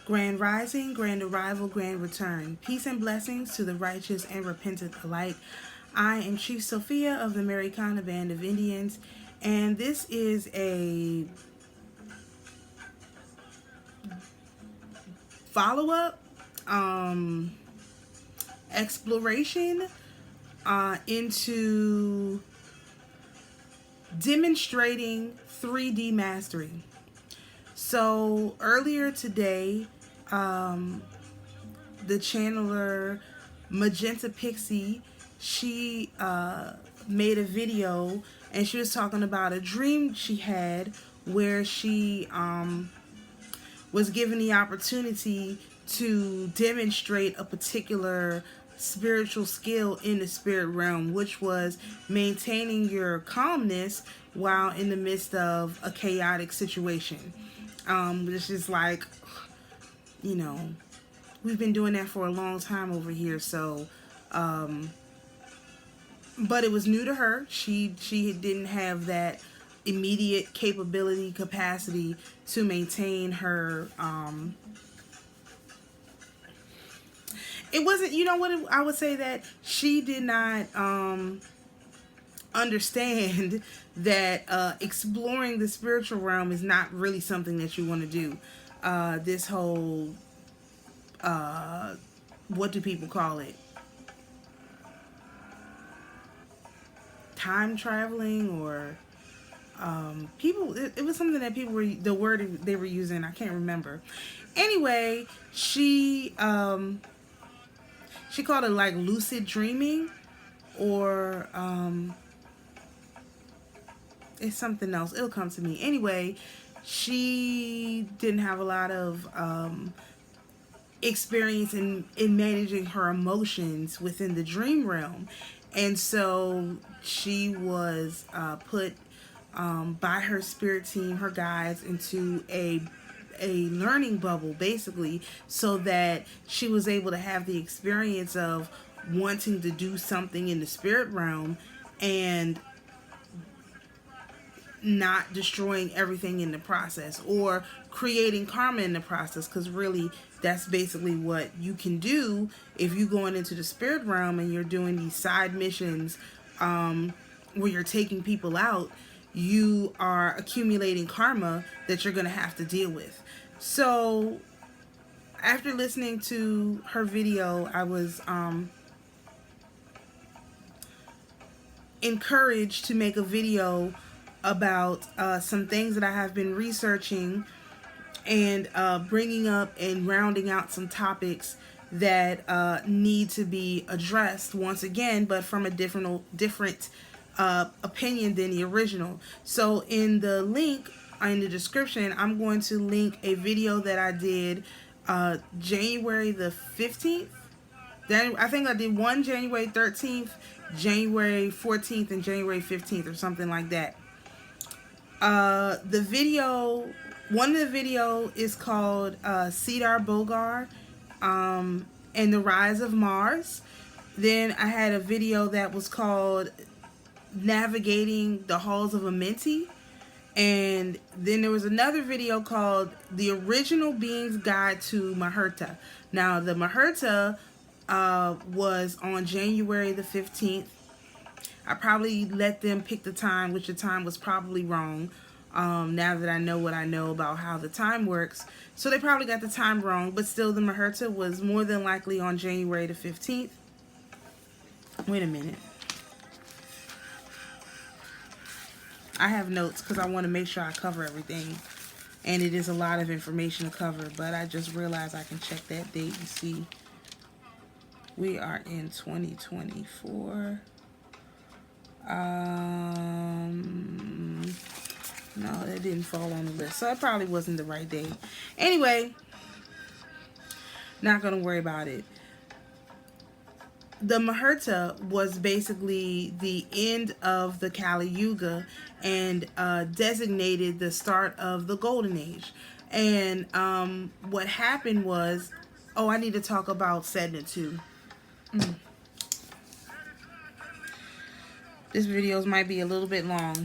Grand rising, grand arrival, grand return. Peace and blessings to the righteous and repentant alike. I am Chief Sophia of the AmaruKhan Band of Indians, and this is a follow-up exploration into demonstrating 3D mastery. So earlier today, the channeler Magenta Pixie, she made a video and she was talking about a dream she had where she was given the opportunity to demonstrate a particular spiritual skill in the spirit realm, which was maintaining your calmness while in the midst of a chaotic situation. It's just like, you know, we've been doing that for a long time over here. So, but it was new to her. She didn't have that immediate capability, capacity to maintain her, it wasn't, you know what, I would say that she did not understand that exploring the spiritual realm is not really something that you want to do. This whole, what do people call it? Time traveling, or people, it was something that people were, the word they were using, I can't remember. Anyway, she called it like lucid dreaming, or it's something else. It'll come to me. Anyway, she didn't have a lot of experience in managing her emotions within the dream realm. And so she was put by her spirit team, her guides, into a learning bubble, basically, so that she was able to have the experience of wanting to do something in the spirit realm and not destroying everything in the process, or creating karma in the process, because really that's basically what you can do if you're going into the spirit realm and you're doing these side missions where you're taking people out. You are accumulating karma that you're going to have to deal with. So after listening to her video, I was encouraged to make a video about some things that I have been researching and bringing up and rounding out some topics that need to be addressed once again, but from a different opinion than the original. So in the link in the description, I'm going to link a video that I did January the 15th. Then I think I did one January 13th, January 14th, and January 15th, or something like that. The video, one of the video is called Siddhar Bhogar and the Rise of Mars. Then I had a video that was called Navigating the Halls of Amenti. And then there was another video called The Original Being's Guide to Mahurta. Now, the Mahurta was on January the 15th. I probably let them pick the time, which the time was probably wrong, now that I know what I know about how the time works. So they probably got the time wrong, but still the Mahurta was more than likely on January the 15th. Wait a minute. I have notes because I want to make sure I cover everything. And it is a lot of information to cover, but I just realized I can check that date and see. We are in 2024. No, that didn't fall on the list, so it probably wasn't the right date. Anyway, not gonna worry about it. The Mahurta was basically the end of the Kali Yuga and designated the start of the Golden Age. And what happened was, oh, I need to talk about Sedna too. This videos might be a little bit long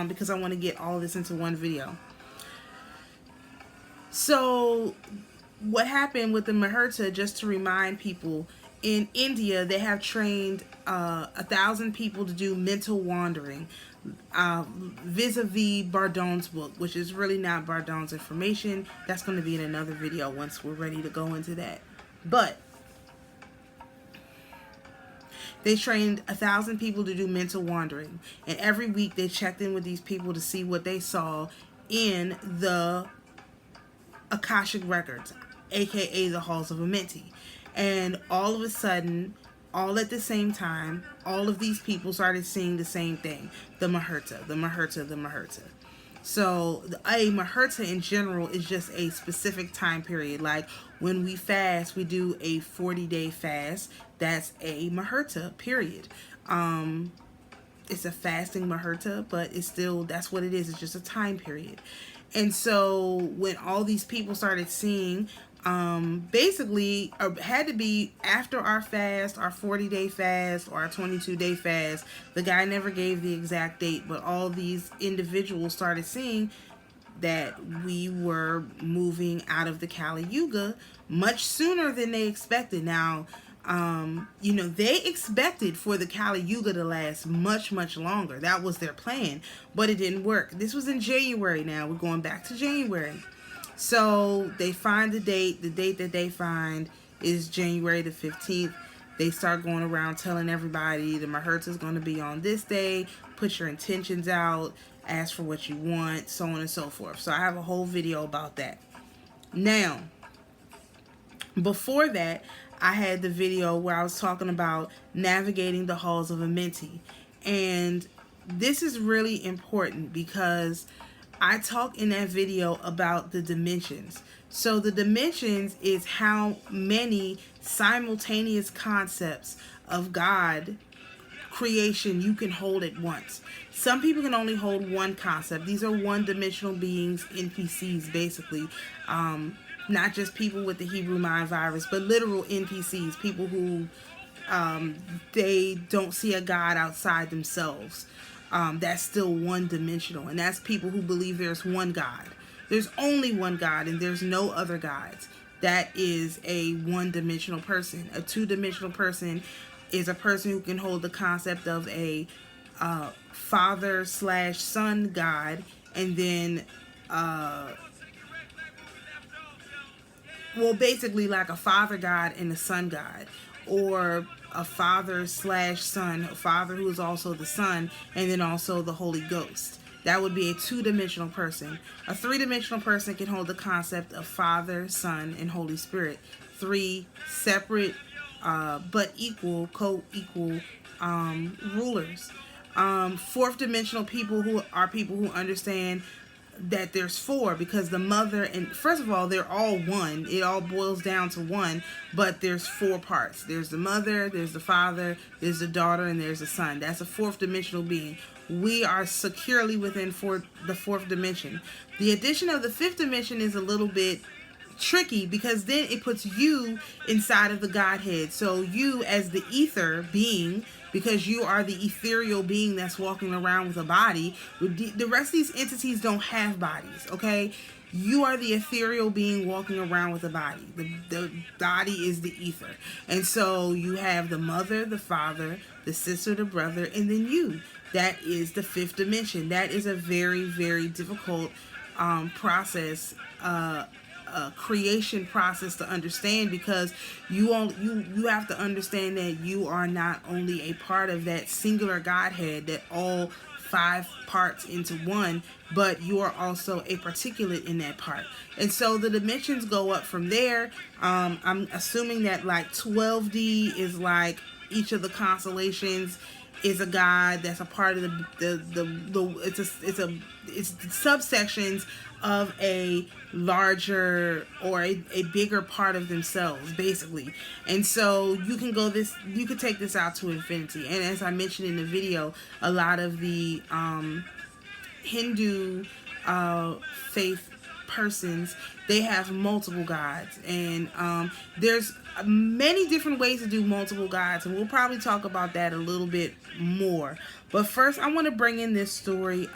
because I want to get all this into one video. So what happened with the Mahurta, just to remind people, in India they have trained 1,000 people to do mental wandering, vis-a-vis Bardon's book, which is really not Bardon's information. That's going to be in another video once we're ready to go into that. But they trained 1,000 people to do mental wandering, and every week they checked in with these people to see what they saw in the Akashic records, aka the halls of Amenti. And all of a sudden, all at the same time, all of these people started seeing the same thing: the Mahurta, the Mahurta, the Mahurta. So a Mahurta in general is just a specific time period. Like when we fast, we do a 40-day fast. That's a Mahurta period. It's a fasting Mahurta, but it's still, that's what it is. It's just a time period. And so when all these people started seeing, basically had to be after our fast, our 40-day fast or our 22-day fast. The guy never gave the exact date, but all these individuals started seeing that we were moving out of the Kali Yuga much sooner than they expected. Now, you know, they expected for the Kali Yuga to last much, much longer. That was their plan, but it didn't work. This was in January now. We're going back to January. So they find the date. The date that they find is January the 15th. They start going around telling everybody the Mahurta is going to be on this day. Put your intentions out. Ask for what you want, so on and so forth. So I have a whole video about that. Now, before that, I had the video where I was talking about navigating the halls of Amenti. And this is really important because I talk in that video about the dimensions. So the dimensions is how many simultaneous concepts of God creation you can hold at once. Some people can only hold one concept. These are one-dimensional beings, NPCs, basically. Not just people with the Hebrew mind virus, but literal NPCs, people who they don't see a God outside themselves. That's still one-dimensional, and that's people who believe there's one God. There's only one God, and there's no other gods. That is a one-dimensional person. A two-dimensional person is a person who can hold the concept of a father/son God, and then well, basically like a father God and a son God, or a father/son, a father who is also the son, and then also the Holy Ghost. That would be a two-dimensional person. A three-dimensional person can hold the concept of Father, Son, and Holy Spirit. Three separate but equal, co-equal rulers. Fourth-dimensional people who are people who understand that there's four, because the mother, and first of all, they're all one. It all boils down to one, but there's four parts. There's the mother, there's the father, there's the daughter, and there's the son. That's a fourth-dimensional being. We are securely within the fourth dimension. The addition of the fifth dimension is a little bit tricky, because then it puts you inside of the Godhead. So you as the ether being, because you are the ethereal being that's walking around with a body. The rest of these entities don't have bodies, okay? You are the ethereal being walking around with a body. The body is the ether. And so you have the mother, the father, the sister, the brother, and then you. That is the fifth dimension. That is a very, very difficult process, creation process to understand, because you have to understand that you are not only a part of that singular Godhead, that all five parts into one, but you are also a particulate in that part. And so the dimensions go up from there. I'm assuming that like 12D is like each of the constellations is a god that's a part of it's subsections of a larger or a bigger part of themselves, basically. And so you can take this out to infinity. And as I mentioned in the video, a lot of the Hindu faith persons, they have multiple gods, and there's many different ways to do multiple gods, and we'll probably talk about that a little bit more. But first, I want to bring in this story.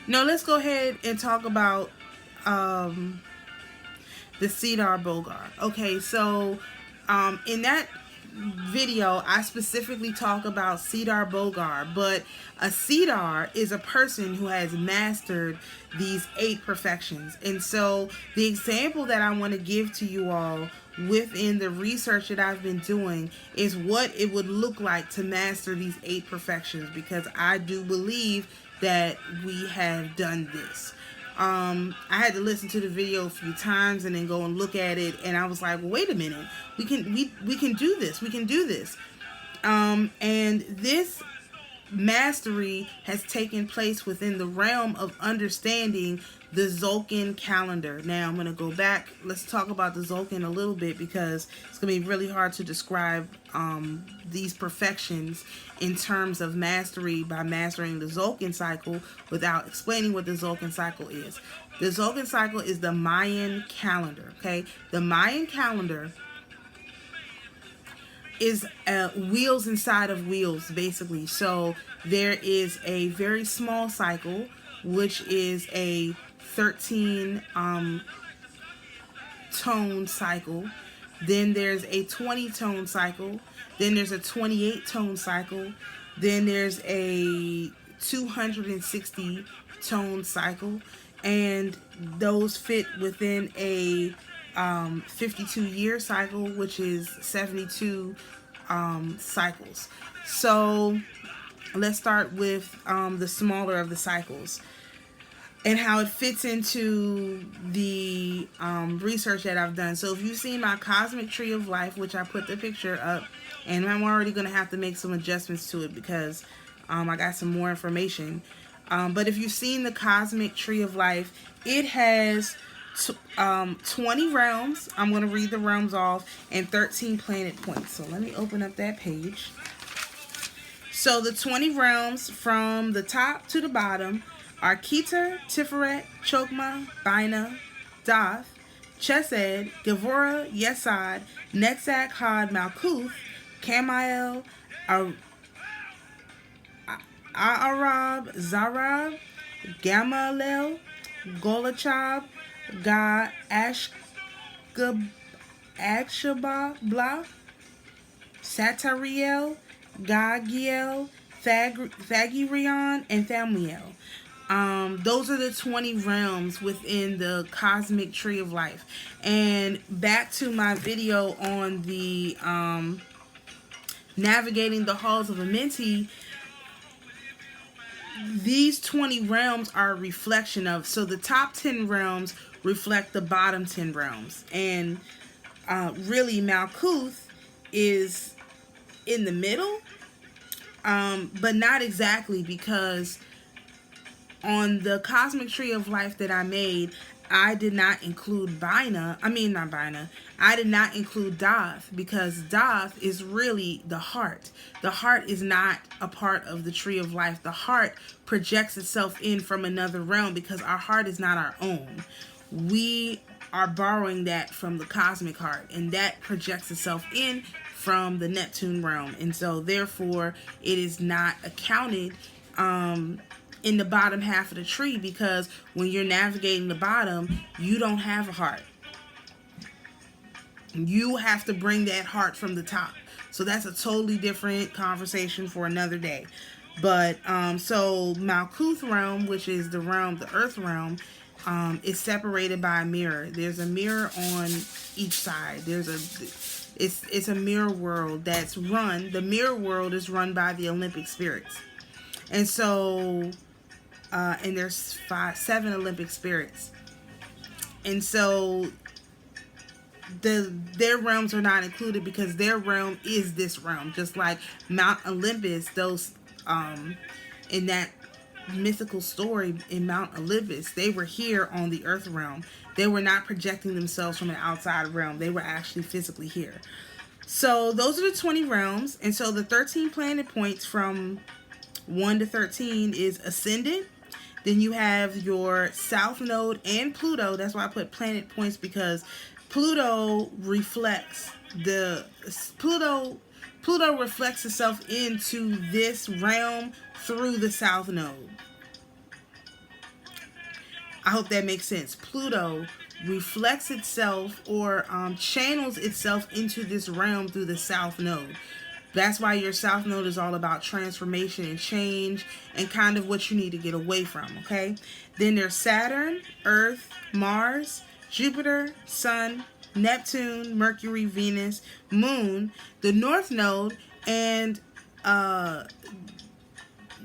No, let's go ahead and talk about the Siddhar Bhogar. Okay, so in that video, I specifically talk about Siddhar Bhogar, but a Siddhar is a person who has mastered these 8 perfections. And so the example that I want to give to you all within the research that I've been doing is what it would look like to master these 8 perfections, because I do believe that we have done this. I had to listen to the video a few times and then go and look at it, and I was like, well, wait a minute, we can do this. We can do this. And this mastery has taken place within the realm of understanding the Tzolkien calendar. Now I'm going to go back. Let's talk about the Tzolkien a little bit, because it's going to be really hard to describe these perfections in terms of mastery by mastering the Tzolkien cycle without explaining what the Tzolkien cycle is. The Tzolkien cycle is the Mayan calendar. Okay, the Mayan calendar is wheels inside of wheels, basically. So there is a very small cycle, which is a 13 tone cycle. Then there's a 20 tone cycle. Then there's a 28 tone cycle. Then there's a 260 tone cycle. And those fit within a 52-year cycle, which is 72 cycles. So let's start with the smaller of the cycles and how it fits into the research that I've done. So if you've seen my Cosmic Tree of Life, which I put the picture up, and I'm already going to have to make some adjustments to it because I got some more information. But if you've seen the Cosmic Tree of Life, it has 20 realms. I'm going to read the realms off, and 13 planet points. So let me open up that page. So the 20 realms from the top to the bottom are Keter, Tiferet, Chokmah, Bina, Doth, Chesed, Gevurah, Yesod, Netzach, Had, Malkuth, Kamael, A'arab, Zarab, Gamalel, Golachab, Ga, Akshabah, Satariel, Gagiel, Thagirion, and Thamiel. Those are the 20 realms within the Cosmic Tree of Life. And back to my video on the navigating the halls of Amenti, these 20 realms are a reflection of, so the top 10 realms reflect the bottom 10 realms. And really Malkuth is in the middle, but not exactly, because on the Cosmic Tree of Life that I made, I did not include I did not include Doth, because Doth is really the heart. The heart is not a part of the Tree of Life. The heart projects itself in from another realm, because our heart is not our own. We are borrowing that from the cosmic heart, and that projects itself in from the Neptune realm. And so therefore it is not accounted in the bottom half of the tree, because when you're navigating the bottom, you don't have a heart. You have to bring that heart from the top. So that's a totally different conversation for another day. But so Malkuth realm, which is the realm, the earth realm, is separated by a mirror. There's a mirror on each side. It's a mirror world that's run. The mirror world is run by the Olympic spirits. And so and there's 7 Olympic spirits. And so their realms are not included, because their realm is this realm. Just like Mount Olympus, those in that mythical story in Mount Olympus, they were here on the earth realm. They were not projecting themselves from an outside realm. They were actually physically here. So those are the 20 realms. And so the 13 planet points from 1 to 13 is ascendant. Then you have your south node and Pluto. That's why I put planet points, because Pluto reflects Pluto reflects itself into this realm through the south node. I hope that makes sense. Pluto reflects itself or channels itself into this realm through the south node. That's why your south node is all about transformation and change and kind of what you need to get away from, okay? Then there's Saturn, Earth, Mars, Jupiter, Sun, Neptune, Mercury, Venus, Moon, the north node, and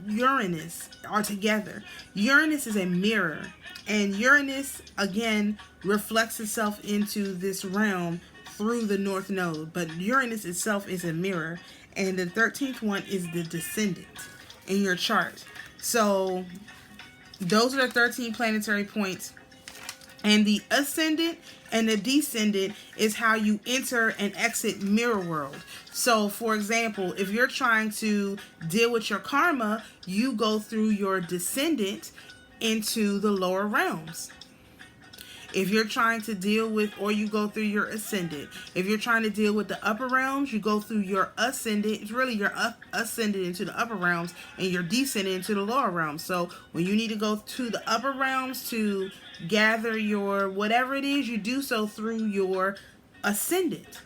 Uranus are together. Uranus is a mirror, and Uranus again reflects itself into this realm through the north node, but Uranus itself is a mirror, and the 13th one is the descendant in your chart. So those are the 13 planetary points, and the ascendant and the descendant is how you enter and exit mirror world. So for example, if you're trying to deal with your karma, you go through your descendant into the lower realms. If you're trying to deal with, or you go through your ascendant. If you're trying to deal with the upper realms, you go through your ascendant. It's really your ascendant into the upper realms and your descendant into the lower realms. So when you need to go to the upper realms to gather your whatever it is, you do so through your ascendant.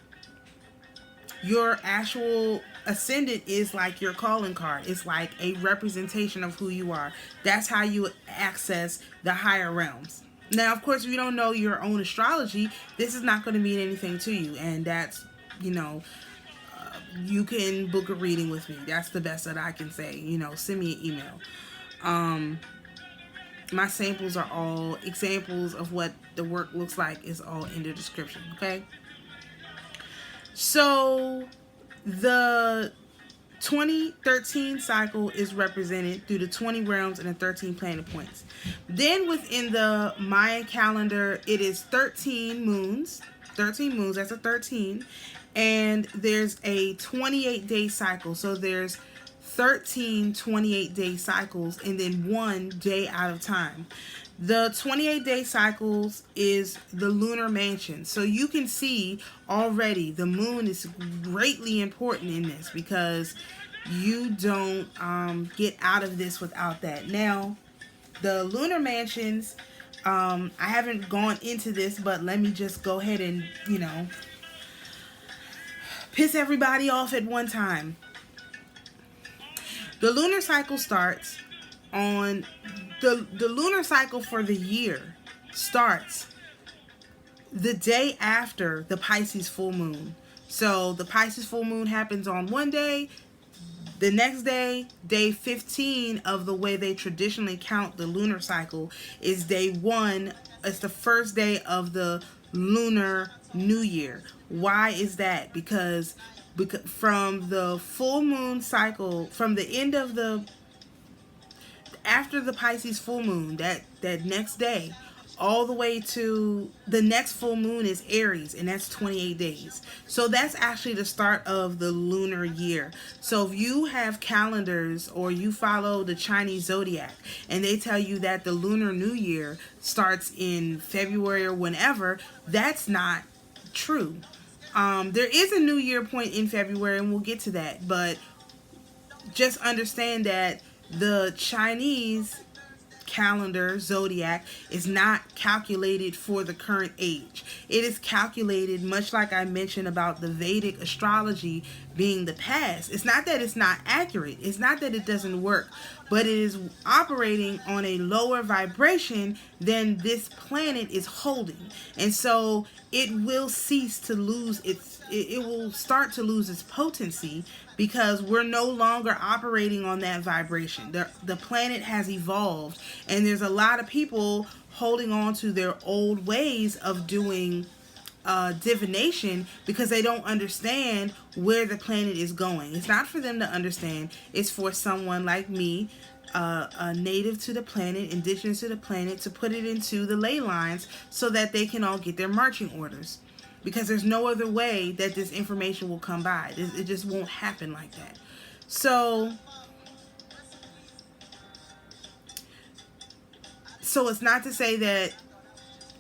Your actual ascendant is like your calling card. It's like a representation of who you are. That's how you access the higher realms. Now, of course, if you don't know your own astrology, this is not going to mean anything to you. And that's, you can book a reading with me. That's the best that I can say. Send me an email. My samples are all examples of what the work looks like is all in the description, okay? So, the 2013 cycle is represented through the 20 realms and the 13 planet points. Then within the Mayan calendar, it is 13 moons. 13 moons, that's a 13. And there's a 28-day cycle. So there's 13 28-day cycles and then 1 day out of time. The 28-day cycles is the lunar mansion. So you can see already the moon is greatly important in this because you don't get out of this without that. Now, the lunar mansions, I haven't gone into this, but let me just go ahead and, piss everybody off at one time. The lunar cycle starts on the lunar cycle for the year starts the day after the Pisces full moon. So the Pisces full moon happens on one day. The next day, day 15 of the way they traditionally count the lunar cycle is day 1. It's the first day of the lunar new year. Why is that? Because from the full moon cycle, from the end of after the Pisces full moon, that next day, all the way to the next full moon is Aries, and that's 28 days. So that's actually the start of the lunar year. So if you have calendars or you follow the Chinese zodiac and they tell you that the lunar new year starts in February or whenever, that's not true. There is a new year point in February, and we'll get to that, but just understand that the Chinese calendar zodiac is not calculated for the current age. It is calculated much like I mentioned about the Vedic astrology being the past. It's not that it's not accurate. It's not that it doesn't work, but it is operating on a lower vibration than this planet is holding. And so it will cease to lose it will start to lose its potency because we're no longer operating on that vibration. The planet has evolved, and there's a lot of people holding on to their old ways of doing divination because they don't understand where the planet is going. It's not for them to understand. It's for someone like me, a native to the planet, indigenous to the planet, to put it into the ley lines so that they can all get their marching orders. Because there's no other way that this information will come by. It just won't happen like that. So it's not to say that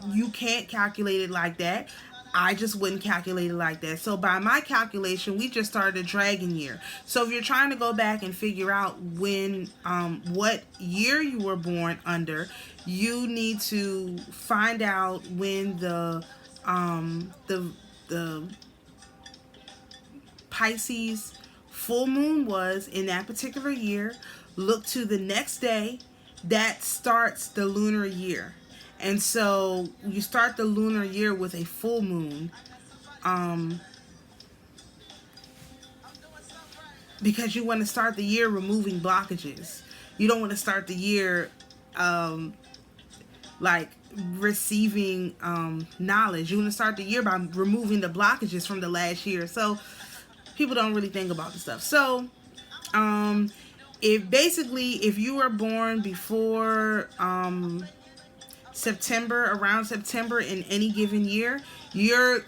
you can't calculate it like that. I just wouldn't calculate it like that. So by my calculation, we just started a dragon year. So if you're trying to go back and figure out when, what year you were born under, you need to find out when the Pisces full moon was in that particular year. Look to the next day. That starts the lunar year. And so you start the lunar year with a full moon, because you want to start the year removing blockages. You don't want to start the year like receiving knowledge. You want to start the year by removing the blockages from the last year. So people don't really think about the stuff. So if you were born before around September in any given year, your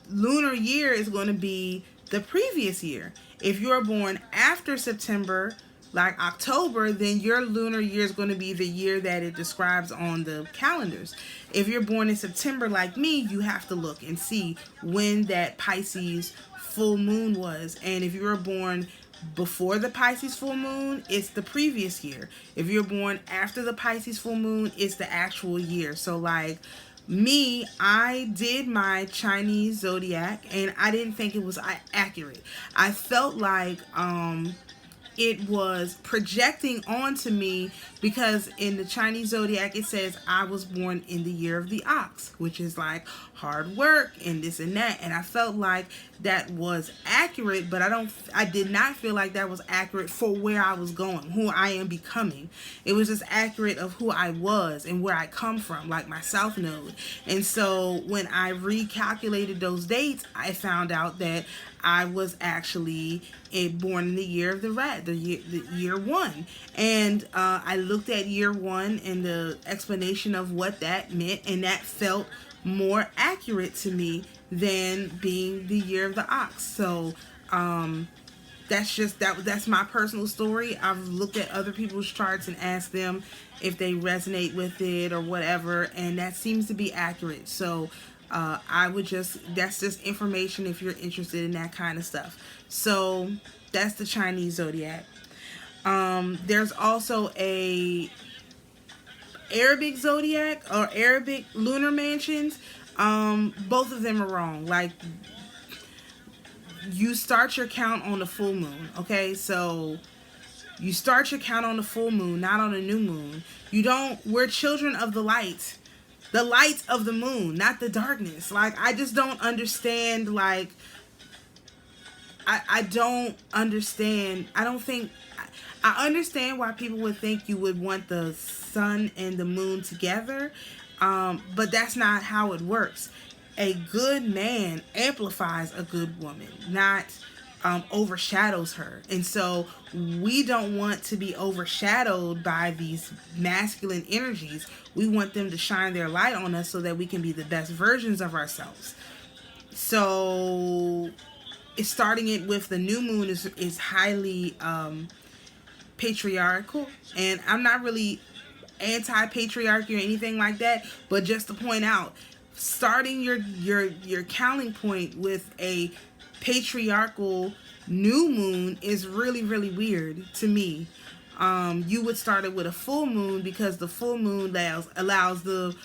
lunar year is going to be the previous year. If you are born after September, like October, then your lunar year is going to be the year that it describes on the calendars. If you're born in September like me, you have to look and see when that Pisces full moon was. And if you were born before the Pisces full moon, it's the previous year. If you're born after the Pisces full moon, it's the actual year. So like me, I did my Chinese zodiac and I didn't think it was accurate. I felt like it was projecting onto me, because in the Chinese zodiac it says I was born in the year of the ox, which is like hard work and this and that, and I felt like that was accurate, but I did not feel like that was accurate for where I was going, who I am becoming. It was just accurate of who I was and where I come from, like my south node. And so when I recalculated those dates, I found out that I was actually born in the year of the rat, the year one. And I looked at year one and the explanation of what that meant, and that felt more accurate to me than being the year of the ox. So that's my personal story. I've looked at other people's charts and asked them if they resonate with it or whatever, and that seems to be accurate. So that's just information if you're interested in that kind of stuff. So that's the Chinese zodiac. There's also a Arabic zodiac or Arabic lunar mansions. Both of them are wrong. Like, you start your count on the full moon, okay? So you start your count on the full moon, not on the new moon. We're children of the light of the moon, not the darkness. Like, I just don't understand, like, I don't understand. I understand why people would think you would want the sun and the moon together, but that's not how it works. A good man amplifies a good woman, not overshadows her. And so we don't want to be overshadowed by these masculine energies. We want them to shine their light on us so that we can be the best versions of ourselves. So starting it with the new moon is highly patriarchal, and I'm not really anti-patriarchy or anything like that, but just to point out, starting your counting point with a patriarchal new moon is really, really weird to me. You would start it with a full moon, because the full moon allows the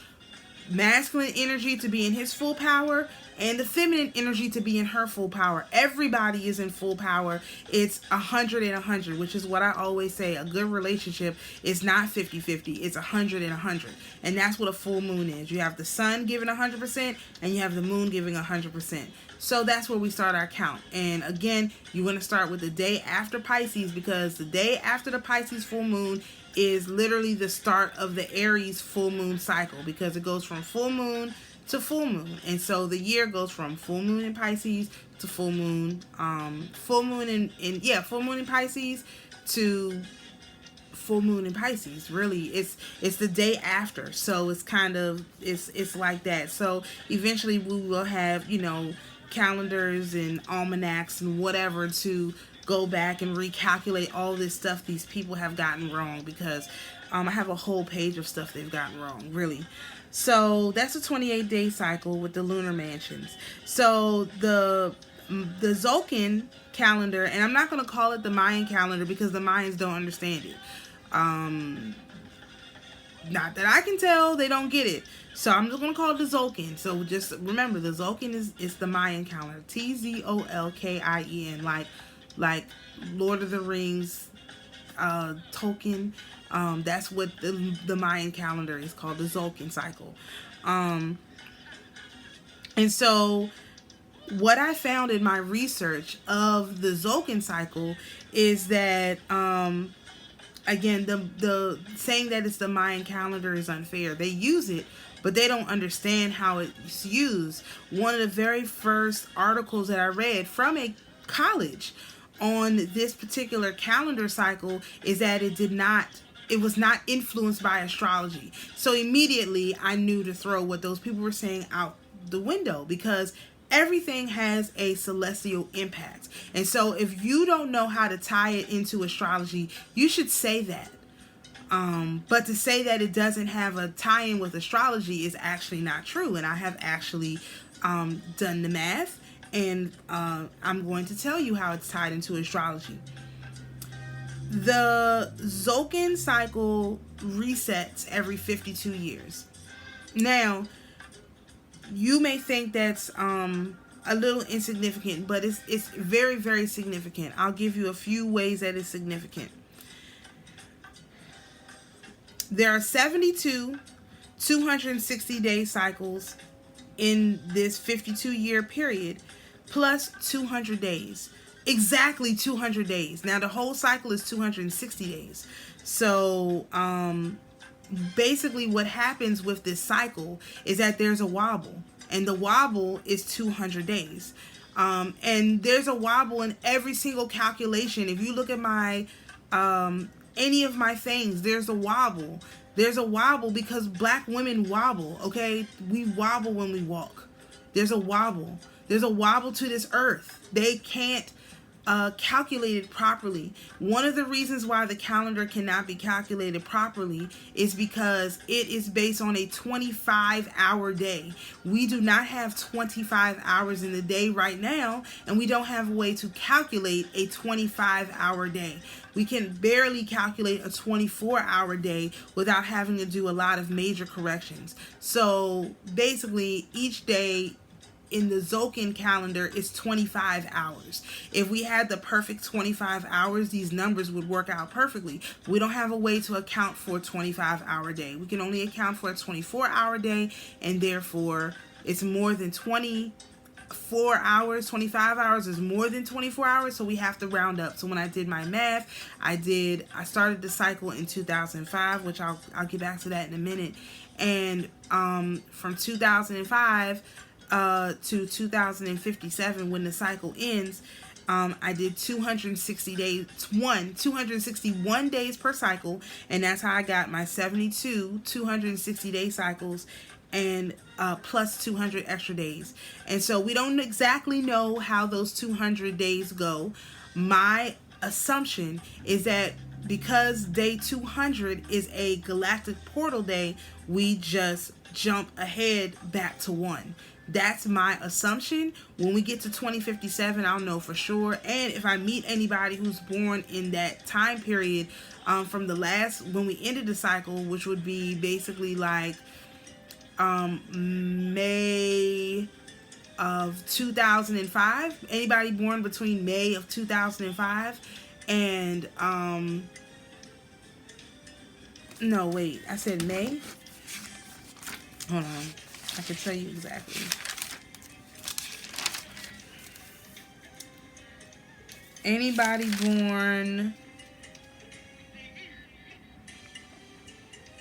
masculine energy to be in his full power and the feminine energy to be in her full power. Everybody is in full power. It's 100 and 100, which is what I always say. A good relationship is not 50-50. It's 100 and 100. And that's what a full moon is. You have the sun giving 100% and you have the moon giving 100%. So that's where we start our count. And again, you want to start with the day after Pisces, because the day after the Pisces full moon is literally the start of the Aries full moon cycle, because it goes from full moon to full moon. And so the year goes from full moon in Pisces to full moon in Pisces to full moon in Pisces. Really, it's the day after. So it's kind of it's like that. So eventually we will have, calendars and almanacs and whatever to go back and recalculate all this stuff these people have gotten wrong, because I have a whole page of stuff they've gotten wrong, really. So that's a 28-day cycle with the lunar mansions. So the Tzolkien calendar, and I'm not going to call it the Mayan calendar because the Mayans don't understand it. Not that I can tell, they don't get it. So I'm just going to call it the Tzolkien. So just remember, the Tzolkien is the Mayan calendar. Tzolkien, like Lord of the Rings, Tolkien. That's what the Mayan calendar is called, the Tzolkien cycle. And so what I found in my research of the Tzolkien cycle is that, again, the saying that it's the Mayan calendar is unfair. They use it, but they don't understand how it's used. One of the very first articles that I read from a college on this particular calendar cycle is that it was not influenced by astrology. So immediately I knew to throw what those people were saying out the window, because everything has a celestial impact. And so if you don't know how to tie it into astrology, you should say that. But to say that it doesn't have a tie-in with astrology is actually not true. And I have actually done the math, and I'm going to tell you how it's tied into astrology. The Tzolkien cycle resets every 52 years. Now, you may think that's a little insignificant, but it's very, very significant. I'll give you a few ways that it's significant. There are 72 260-day cycles in this 52-year period, plus 200 days. Exactly 200 days. Now, the whole cycle is 260 days. So, basically what happens with this cycle is that there's a wobble, and the wobble is 200 days. And there's a wobble in every single calculation. If you look at my any of my things, there's a wobble. There's a wobble because black women wobble, okay? We wobble when we walk. There's a wobble. There's a wobble to this earth. They can't calculated properly. One of the reasons why the calendar cannot be calculated properly is because it is based on a 25-hour day. We do not have 25 hours in the day right now, and we don't have a way to calculate a 25-hour day. We can barely calculate a 24-hour day without having to do a lot of major corrections. So basically, each day in the Tzolkien calendar is 25 hours. If we had the perfect 25 hours, these numbers would work out perfectly. We don't have a way to account for a 25-hour day. We can only account for a 24-hour day, and therefore it's more than 24 hours. 25 hours is more than 24 hours, so we have to round up. So when I did my math, I started the cycle in 2005, which I'll get back to that in a minute. And from 2005 to 2057, when the cycle ends, I did 261 days per cycle, and that's how I got my 72 260-day cycles, and plus 200 extra days. And so we don't exactly know how those 200 days go. My assumption is that because day 200 is a galactic portal day, we just jump ahead back to 1. That's my assumption. When we get to 2057, I'll know for sure. And if I meet anybody who's born in that time period, from the last, when we ended the cycle, which would be basically like May of 2005. Anybody born between May of 2005 and no, wait, I said May. Hold on, I can tell you exactly. Anybody born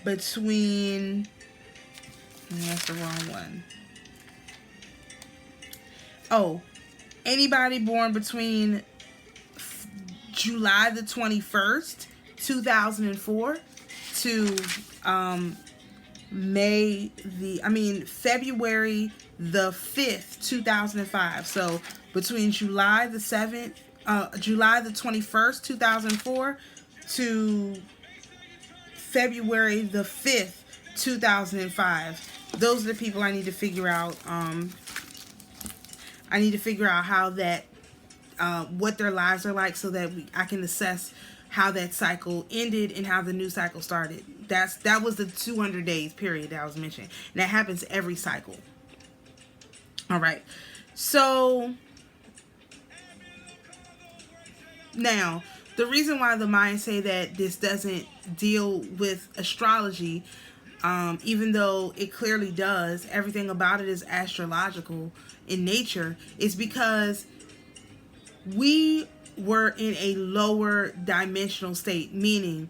between, that's the wrong one. Oh, anybody born between July the 21st, 2004 to February the 5th, 2005. So between July the 21st, 2004 to February the 5th, 2005. Those are the people I need to figure out. I need to figure out how that, what their lives are like, so that I can assess how that cycle ended and how the new cycle started. That was the 200 days period that I was mentioning. And that happens every cycle. All right. So now, the reason why the Mayans say that this doesn't deal with astrology, even though it clearly does, everything about it is astrological in nature, is because we were in a lower dimensional state, meaning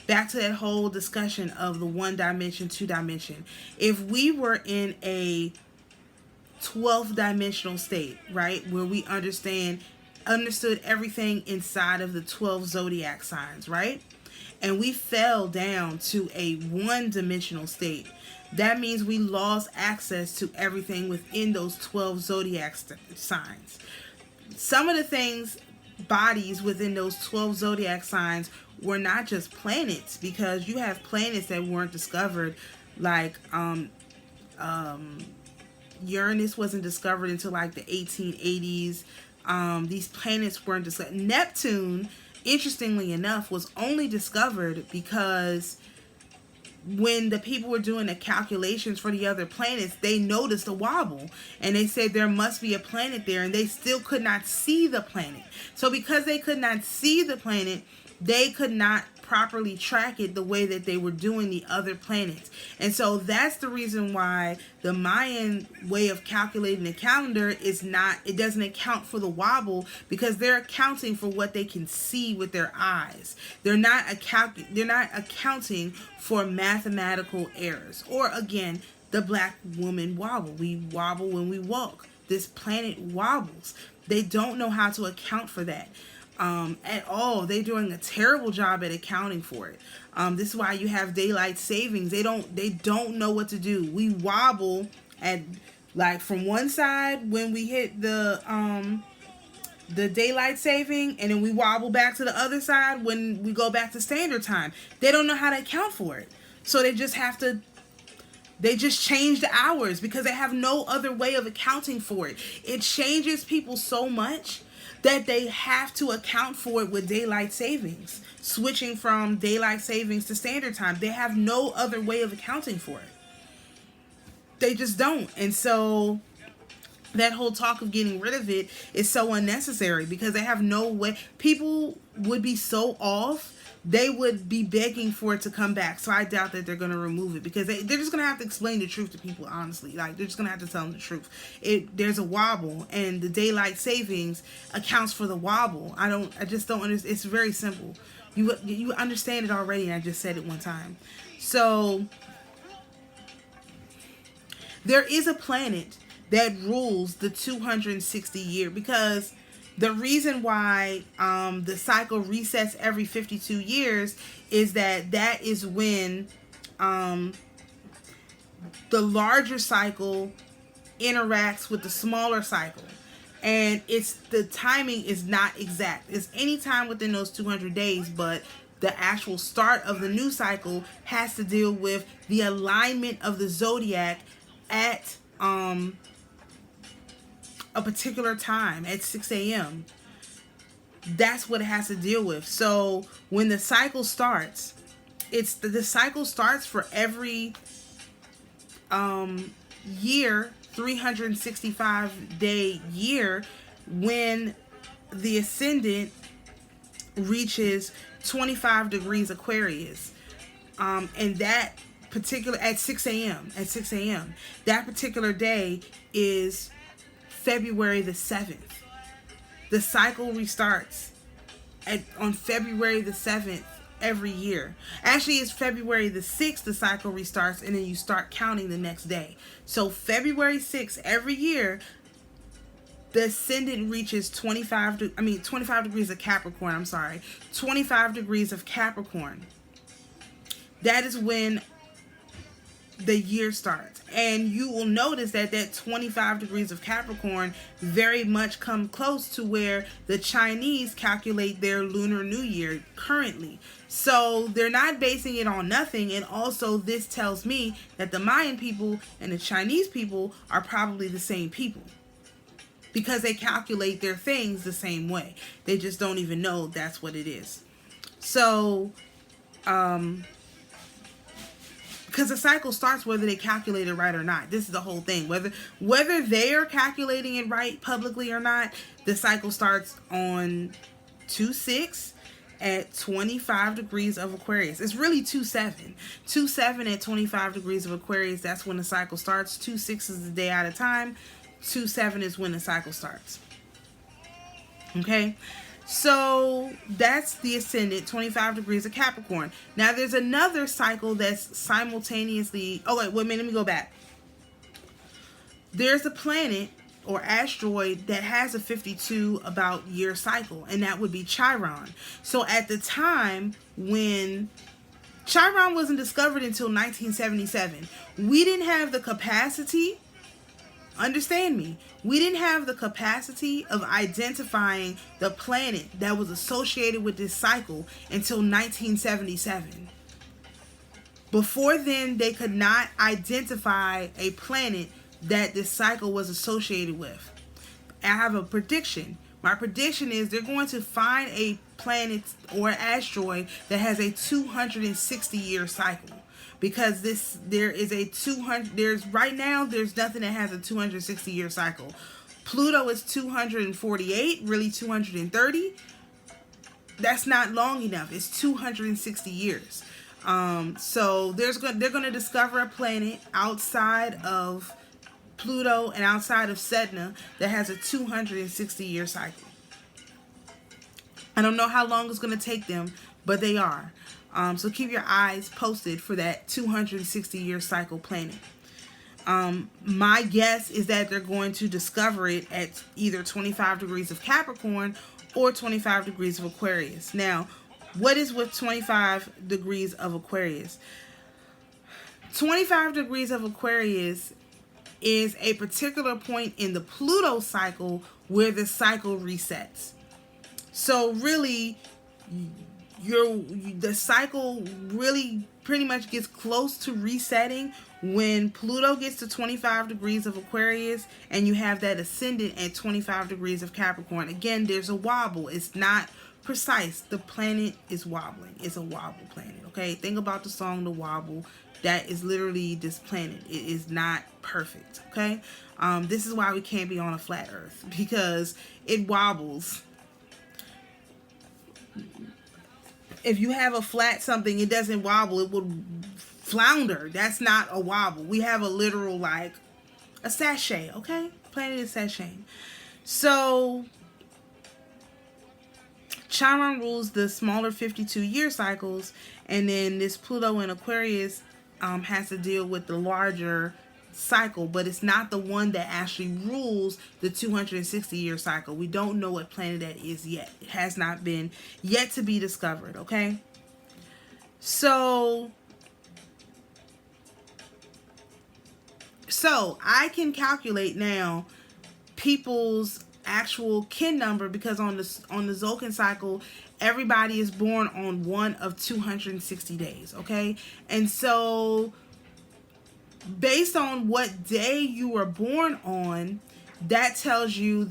back to that whole discussion of the 1 dimension, 2 dimension. If we were in a 12th dimensional state, right, where we understood everything inside of the 12 zodiac signs, right, and we fell down to a 1-dimensional state, that means we lost access to everything within those 12 zodiac signs. Some of the bodies within those 12 zodiac signs were not just planets, because you have planets that weren't discovered, like Uranus wasn't discovered until like the 1880s. These planets weren't discovered. Neptune, interestingly enough, was only discovered because when the people were doing the calculations for the other planets, they noticed a wobble, and they said there must be a planet there, and they still could not see the planet. So because they could not see the planet, they could not properly track it the way that they were doing the other planets. And so that's the reason why the Mayan way of calculating the calendar it doesn't account for the wobble, because they're accounting for what they can see with their eyes. They're not accounting for mathematical errors. Or again, the black woman wobble. We wobble when we walk. This planet wobbles. They don't know how to account for that at all. They're doing a terrible job at accounting for it. This is why you have daylight savings. They don't know what to do. We wobble at, like, from one side when we hit the daylight saving, and then we wobble back to the other side when we go back to standard time. They don't know how to account for it. So they just change the hours because they have no other way of accounting for it. It changes people so much that they have to account for it with daylight savings. Switching from daylight savings to standard time, they have no other way of accounting for it. They just don't. And so that whole talk of getting rid of it is so unnecessary, because they have no way. People would be so off, they would be begging for it to come back. So I doubt that they're going to remove it, because they're just going to have to explain the truth to people, honestly. Like, they're just going to have to tell them the truth. There's a wobble, and the daylight savings accounts for the wobble. I just don't understand. It's very simple. You understand it already, and I just said it one time. So there is a planet that rules the 260 year, because the reason why the cycle resets every 52 years is that is when the larger cycle interacts with the smaller cycle. And the timing is not exact. It's any time within those 200 days, but the actual start of the new cycle has to deal with the alignment of the zodiac at a particular time at 6 a.m. That's what it has to deal with. So when the cycle starts, the cycle starts for every year, 365 day year, when the ascendant reaches 25 degrees Aquarius. And that particular, at 6 a.m., that particular day is February the 7th. The cycle restarts on February the 7th every year. Actually, it's February the 6th the cycle restarts, and then you start counting the next day. So February 6th every year, the ascendant reaches 25 degrees of Capricorn. 25 degrees of Capricorn. That is when the year starts. And you will notice that that 25 degrees of Capricorn very much come close to where the Chinese calculate their Lunar New Year currently. So they're not basing it on nothing. And also this tells me that the Mayan people and the Chinese people are probably the same people, because they calculate their things the same way. They just don't even know that's what it is. So, because the cycle starts whether they calculate it right or not. This is the whole thing. Whether they are calculating it right publicly or not, the cycle starts on 2/6 at 25 degrees of Aquarius. It's really 2/7. 2/7 at 25 degrees of Aquarius, that's when the cycle starts. 2/6 is the day at a time. 2/7 is when the cycle starts. Okay? So that's the ascendant, 25 degrees of Capricorn. Now there's another cycle that's simultaneously... Oh, wait a minute, let me go back. There's a planet or asteroid that has a 52 about year cycle, and that would be Chiron. So at the time when... Chiron wasn't discovered until 1977. We didn't have the capacity... Understand me. We didn't have the capacity of identifying the planet that was associated with this cycle until 1977. Before then, they could not identify a planet that this cycle was associated with. I have a prediction. My prediction is they're going to find a planet or asteroid that has a 260-year cycle. Because there's right now there's nothing that has a 260-year cycle. Pluto is 248, really 230. That's not long enough. It's 260 years. So they're going to discover a planet outside of Pluto and outside of Sedna that has a 260-year cycle. I don't know how long it's going to take them, but they are. So keep your eyes posted for that 260-year cycle planet. My guess is that they're going to discover it at either 25 degrees of Capricorn or 25 degrees of Aquarius. Now, what is with 25 degrees of Aquarius? 25 degrees of Aquarius is a particular point in the Pluto cycle where the cycle resets. So really... the cycle really pretty much gets close to resetting when Pluto gets to 25 degrees of Aquarius and you have that ascendant at 25 degrees of Capricorn. Again, there's a wobble. It's not precise. The planet is wobbling. It's a wobble planet, okay? Think about the song The Wobble. That is literally this planet. It is not perfect, okay? This is why we can't be on a flat earth, because it wobbles. If you have a flat something, it doesn't wobble. It would flounder. That's not a wobble. We have a literal, like, a sachet, okay? Planet is sashaying. So, Chiron rules the smaller 52-year cycles, and then this Pluto in Aquarius has to deal with the larger cycle, but it's not the one that actually rules the 260-year cycle. We don't know what planet that is yet. It has not been yet to be discovered, okay? So I can calculate now people's actual kin number, because on the Tzolkien cycle, everybody is born on one of 260 days, okay? And so based on what day you were born on, that tells you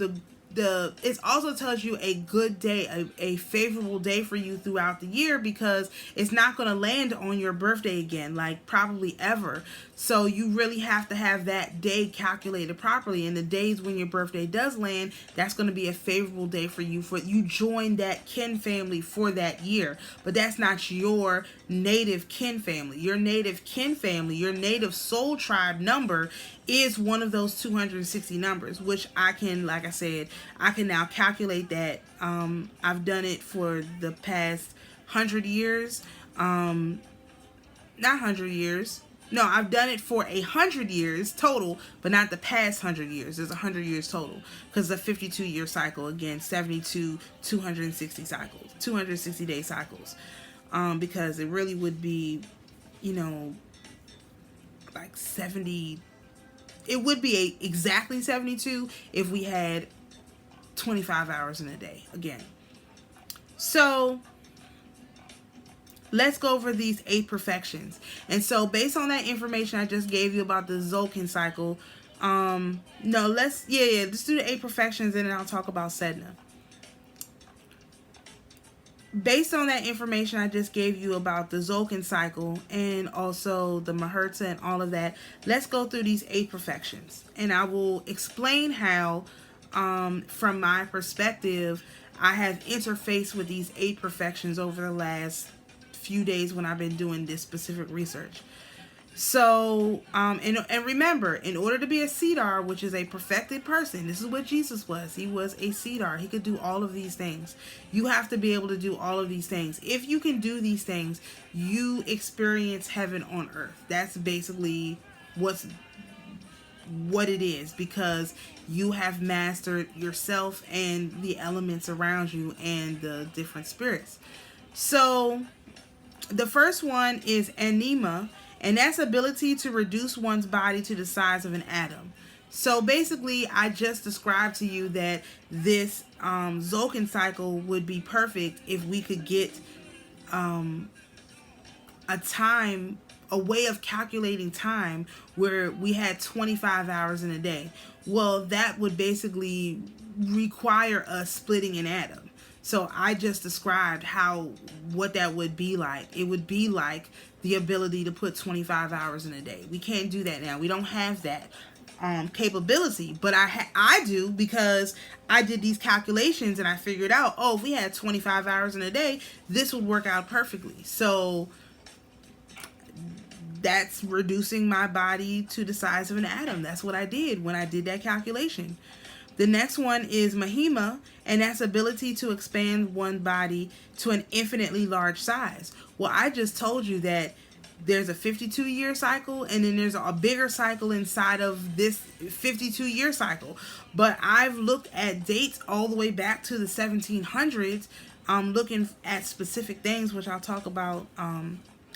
it also tells you a good day, a favorable day for you throughout the year, because it's not going to land on your birthday again, like probably ever. So you really have to have that day calculated properly. And the days when your birthday does land, that's going to be a favorable day for you. You join that kin family for that year. But that's not your native kin family. Your native kin family, your native soul tribe number is one of those 260 numbers, which I can, like I said, I can now calculate that. I've done it for the past 100 years. Not 100 years. No, I've done it for 100 years total, but not the past 100 years. There's 100 years total, because the 52-year cycle, again, 72, 260 cycles, 260-day cycles. Because it really would be, like like 70. It would be exactly 72 if we had 25 hours in a day again. So let's go over these 8 perfections. And so based on that information I just gave you about the Tzolkien cycle, let's do the 8 perfections and then I'll talk about Sedna. Based on that information I just gave you about the Tzolkien cycle and also the Mahurta and all of that, let's go through these 8 perfections. And I will explain how, from my perspective, I have interfaced with these 8 perfections over the last few days when I've been doing this specific research. So, and remember, in order to be a Siddhar, which is a perfected person, this is what Jesus was. He was a Siddhar. He could do all of these things. You have to be able to do all of these things. If you can do these things, you experience heaven on earth. That's basically what it is, because you have mastered yourself and the elements around you and the different spirits. So, the first one is anima, and that's ability to reduce one's body to the size of an atom. So basically, I just described to you that this Tzolkien cycle would be perfect if we could get a way of calculating time where we had 25 hours in a day. Well, that would basically require us splitting an atom. So I just described what that would be like. It would be like the ability to put 25 hours in a day. We can't do that now. We don't have that capability, but I do, because I did these calculations and I figured out, if we had 25 hours in a day, this would work out perfectly. So that's reducing my body to the size of an atom. That's what I did when I did that calculation. The next one is Mahima, and that's ability to expand one body to an infinitely large size. Well, I just told you that there's a 52-year cycle, and then there's a bigger cycle inside of this 52-year cycle. But I've looked at dates all the way back to the 1700s, looking at specific things, which I'll talk about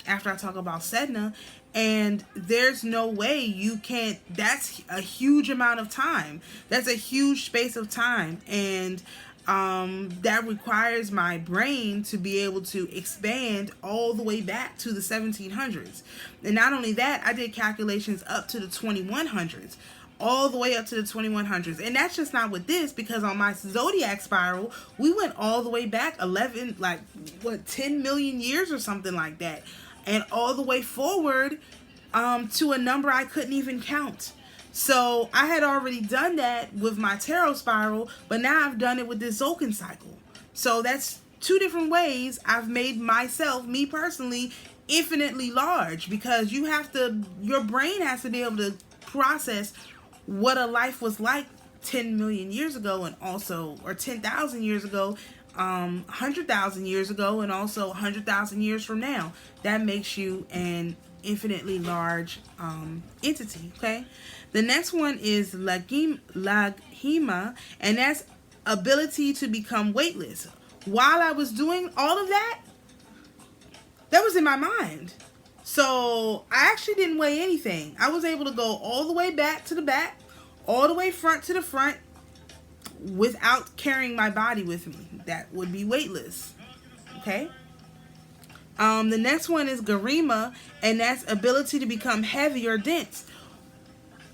after I talk about Sedna. And there's no way you can't. That's a huge amount of time. That's a huge space of time. And that requires my brain to be able to expand all the way back to the 1700s. And not only that, I did calculations up to the 2100s. All the way up to the 2100s. And that's just not with this, because on my zodiac spiral, we went all the way back 10 million years or something like that. And all the way forward to a number I couldn't even count. So I had already done that with my tarot spiral, but now I've done it with this Tzolkien cycle. So that's 2 different ways I've made myself, me personally, infinitely large, because your brain has to be able to process what a life was like 10 million years ago, and also, or 10,000 years ago, 100,000 years ago, and also 100,000 years from now. That makes you an infinitely large entity. Okay, the next one is Laghima, and that's ability to become weightless. While I was doing all of that, that was in my mind. So I actually didn't weigh anything. I was able to go all the way back to the back, all the way front to the front, without carrying my body with me. That would be weightless. Okay. The next one is Garima, and that's ability to become heavy or dense.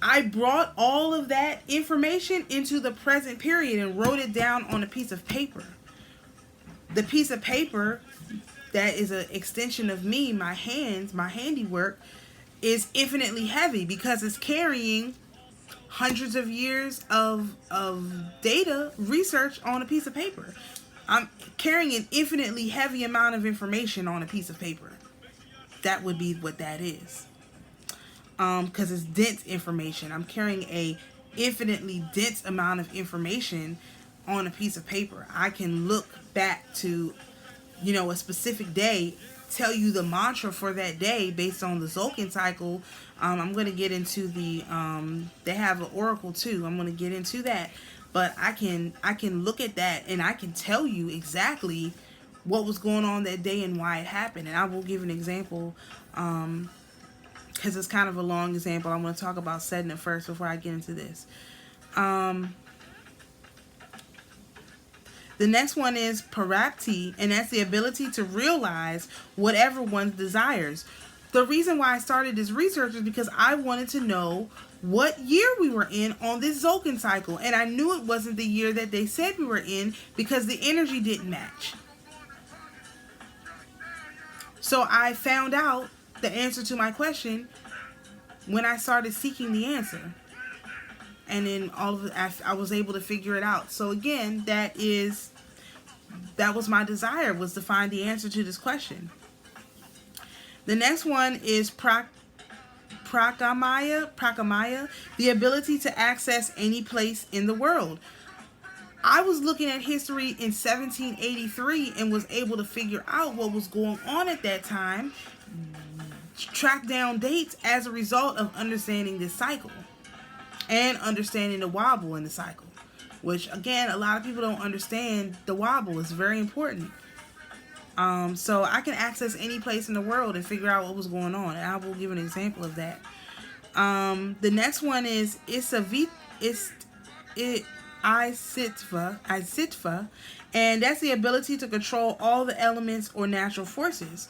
I brought all of that information into the present period and wrote it down on a piece of paper. The piece of paper that is an extension of me, my hands, my handiwork, is infinitely heavy because it's carrying hundreds of years of data research on a piece of paper. I'm carrying an infinitely heavy amount of information on a piece of paper. That would be what that is. Because it's dense information. I'm carrying a infinitely dense amount of information on a piece of paper. I can look back to, a specific day, tell you the mantra for that day based on the Tzolkien cycle. I'm going to get into they have an oracle too. I'm going to get into that. But I can look at that and I can tell you exactly what was going on that day and why it happened. And I will give an example because it's kind of a long example. I'm going to talk about Sedna first before I get into this. The next one is Parakti, and that's the ability to realize whatever one desires. The reason why I started this research is because I wanted to know what year we were in on this Tzolkien cycle. And I knew it wasn't the year that they said we were in because the energy didn't match. So I found out the answer to my question when I started seeking the answer. And then I was able to figure it out. So again, that was my desire, was to find the answer to this question. The next one is Prakamaya, the ability to access any place in the world. I was looking at history in 1783 and was able to figure out what was going on at that time, track down dates as a result of understanding this cycle and understanding the wobble in the cycle, which again, a lot of people don't understand. The wobble is very important. So I can access any place in the world and figure out what was going on, and I will give an example of that. The next one is Isitva, and that's the ability to control all the elements or natural forces.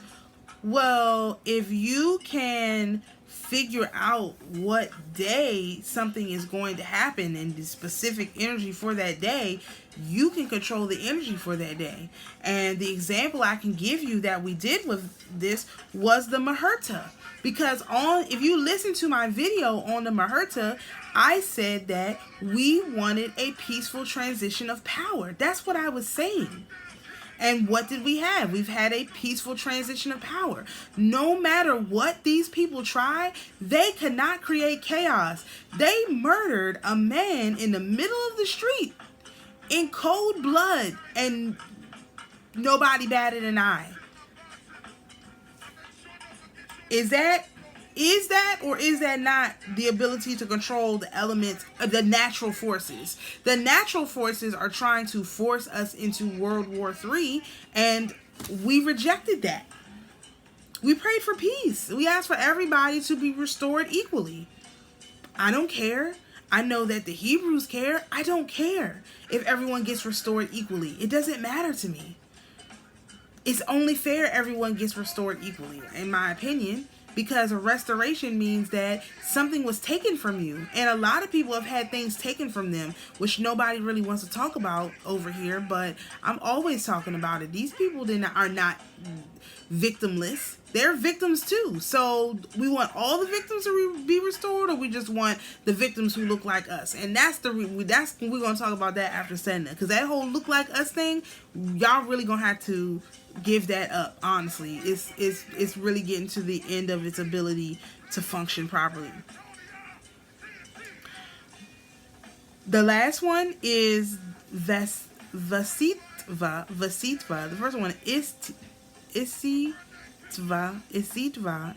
Well, if you can figure out what day something is going to happen and the specific energy for that day, you can control the energy for that day. And the example I can give you that we did with this was the Mahurta. Because if you listen to my video on the Mahurta, I said that we wanted a peaceful transition of power. That's what I was saying. And what did we have? We've had a peaceful transition of power. No matter what these people try, they cannot create chaos. They murdered a man in the middle of the street in cold blood, and nobody batted an eye. Is that or is that not the ability to control the elements, the natural forces? The natural forces are trying to force us into World War III, and we rejected that. We prayed for peace. We asked for everybody to be restored equally. I don't care. I know that the Hebrews care. I don't care if everyone gets restored equally. It doesn't matter to me. It's only fair everyone gets restored equally, in my opinion. Because a restoration means that something was taken from you. And a lot of people have had things taken from them, which nobody really wants to talk about over here. But I'm always talking about it. These people are not victimless. They're victims too. So we want all the victims to be restored, or we just want the victims who look like us. And that's we're going to talk about that after Sedna. Because that whole look like us thing, y'all really going to have to give that up. Honestly, it's really getting to the end of its ability to function properly. The last one is Vasitva. The first one is Isitva,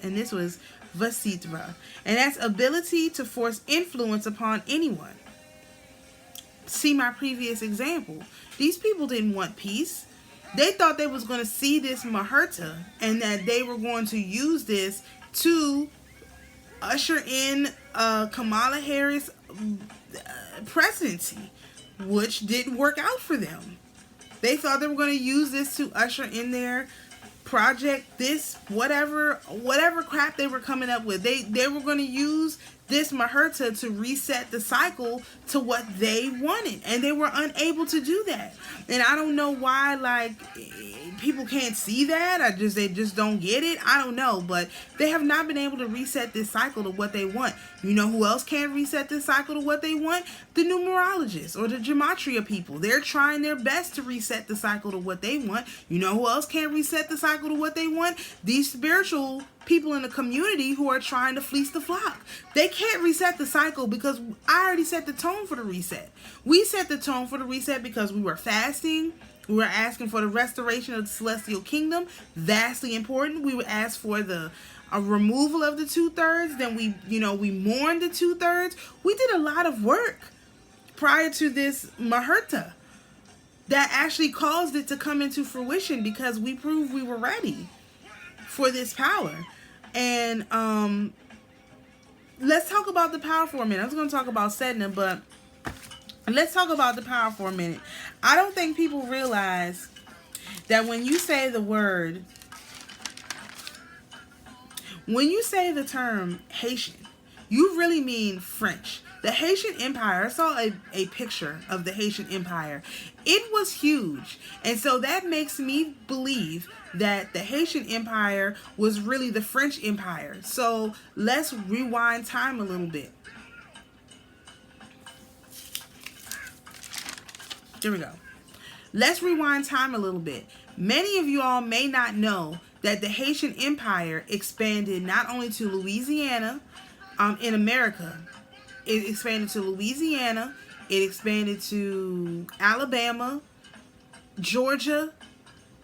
and this was Vasitva, and that's ability to force influence upon anyone. See my previous example. These people didn't want peace. They thought they was going to see this Mahurta and that they were going to use this to usher in Kamala Harris presidency, which didn't work out for them. They thought they were going to use this to usher in their project, this whatever crap they were coming up with. They were going to use this Mahurta to reset the cycle to what they wanted, and they were unable to do that. And I don't know why, people can't see that. They just don't get it. I don't know, but they have not been able to reset this cycle to what they want. You know who else can't reset this cycle to what they want? The numerologists or the gematria people. They're trying their best to reset the cycle to what they want. You know who else can't reset the cycle to what they want? These spiritual people in the community who are trying to fleece the flock. They can't reset the cycle because I already set the tone for the reset. We set the tone for the reset because we were fasting. We were asking for the restoration of the celestial kingdom. Vastly important. We would ask for a removal of the 2/3. Then we mourned the 2/3. We did a lot of work prior to this Mahurta that actually caused it to come into fruition because we proved we were ready for this power. And let's talk about the power for a minute. I was going to talk about Sedna, but let's talk about the power for a minute. I don't think people realize that when you say the word, when you say the term Haitian, you really mean French. The Haitian Empire, I saw a picture of the Haitian Empire. It was huge. And so that makes me believe that the Haitian Empire was really the French Empire. So let's rewind time a little bit. There we go. Let's rewind time a little bit. Many of you all may not know that the Haitian Empire expanded not only to Louisiana in America. It expanded to Louisiana. It expanded to Alabama, Georgia,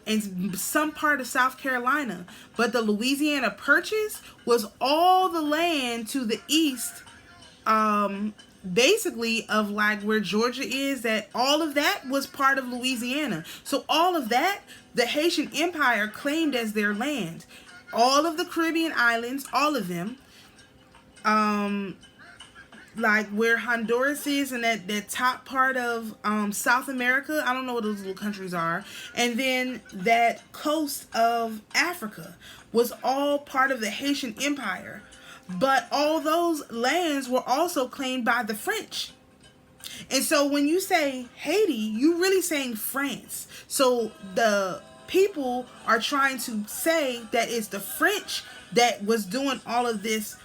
and some part of South Carolina. But the Louisiana Purchase was all the land to the east, basically of like where Georgia is, that all of that was part of Louisiana. So all of that, the Haitian Empire claimed as their land. All of the Caribbean islands, all of them, like where Honduras is and that top part of South America. I don't know what those little countries are. And then that coast of Africa was all part of the Haitian Empire. But all those lands were also claimed by the French. And so when you say Haiti, you're really saying France. So the people are trying to say that it's the French that was doing all of this,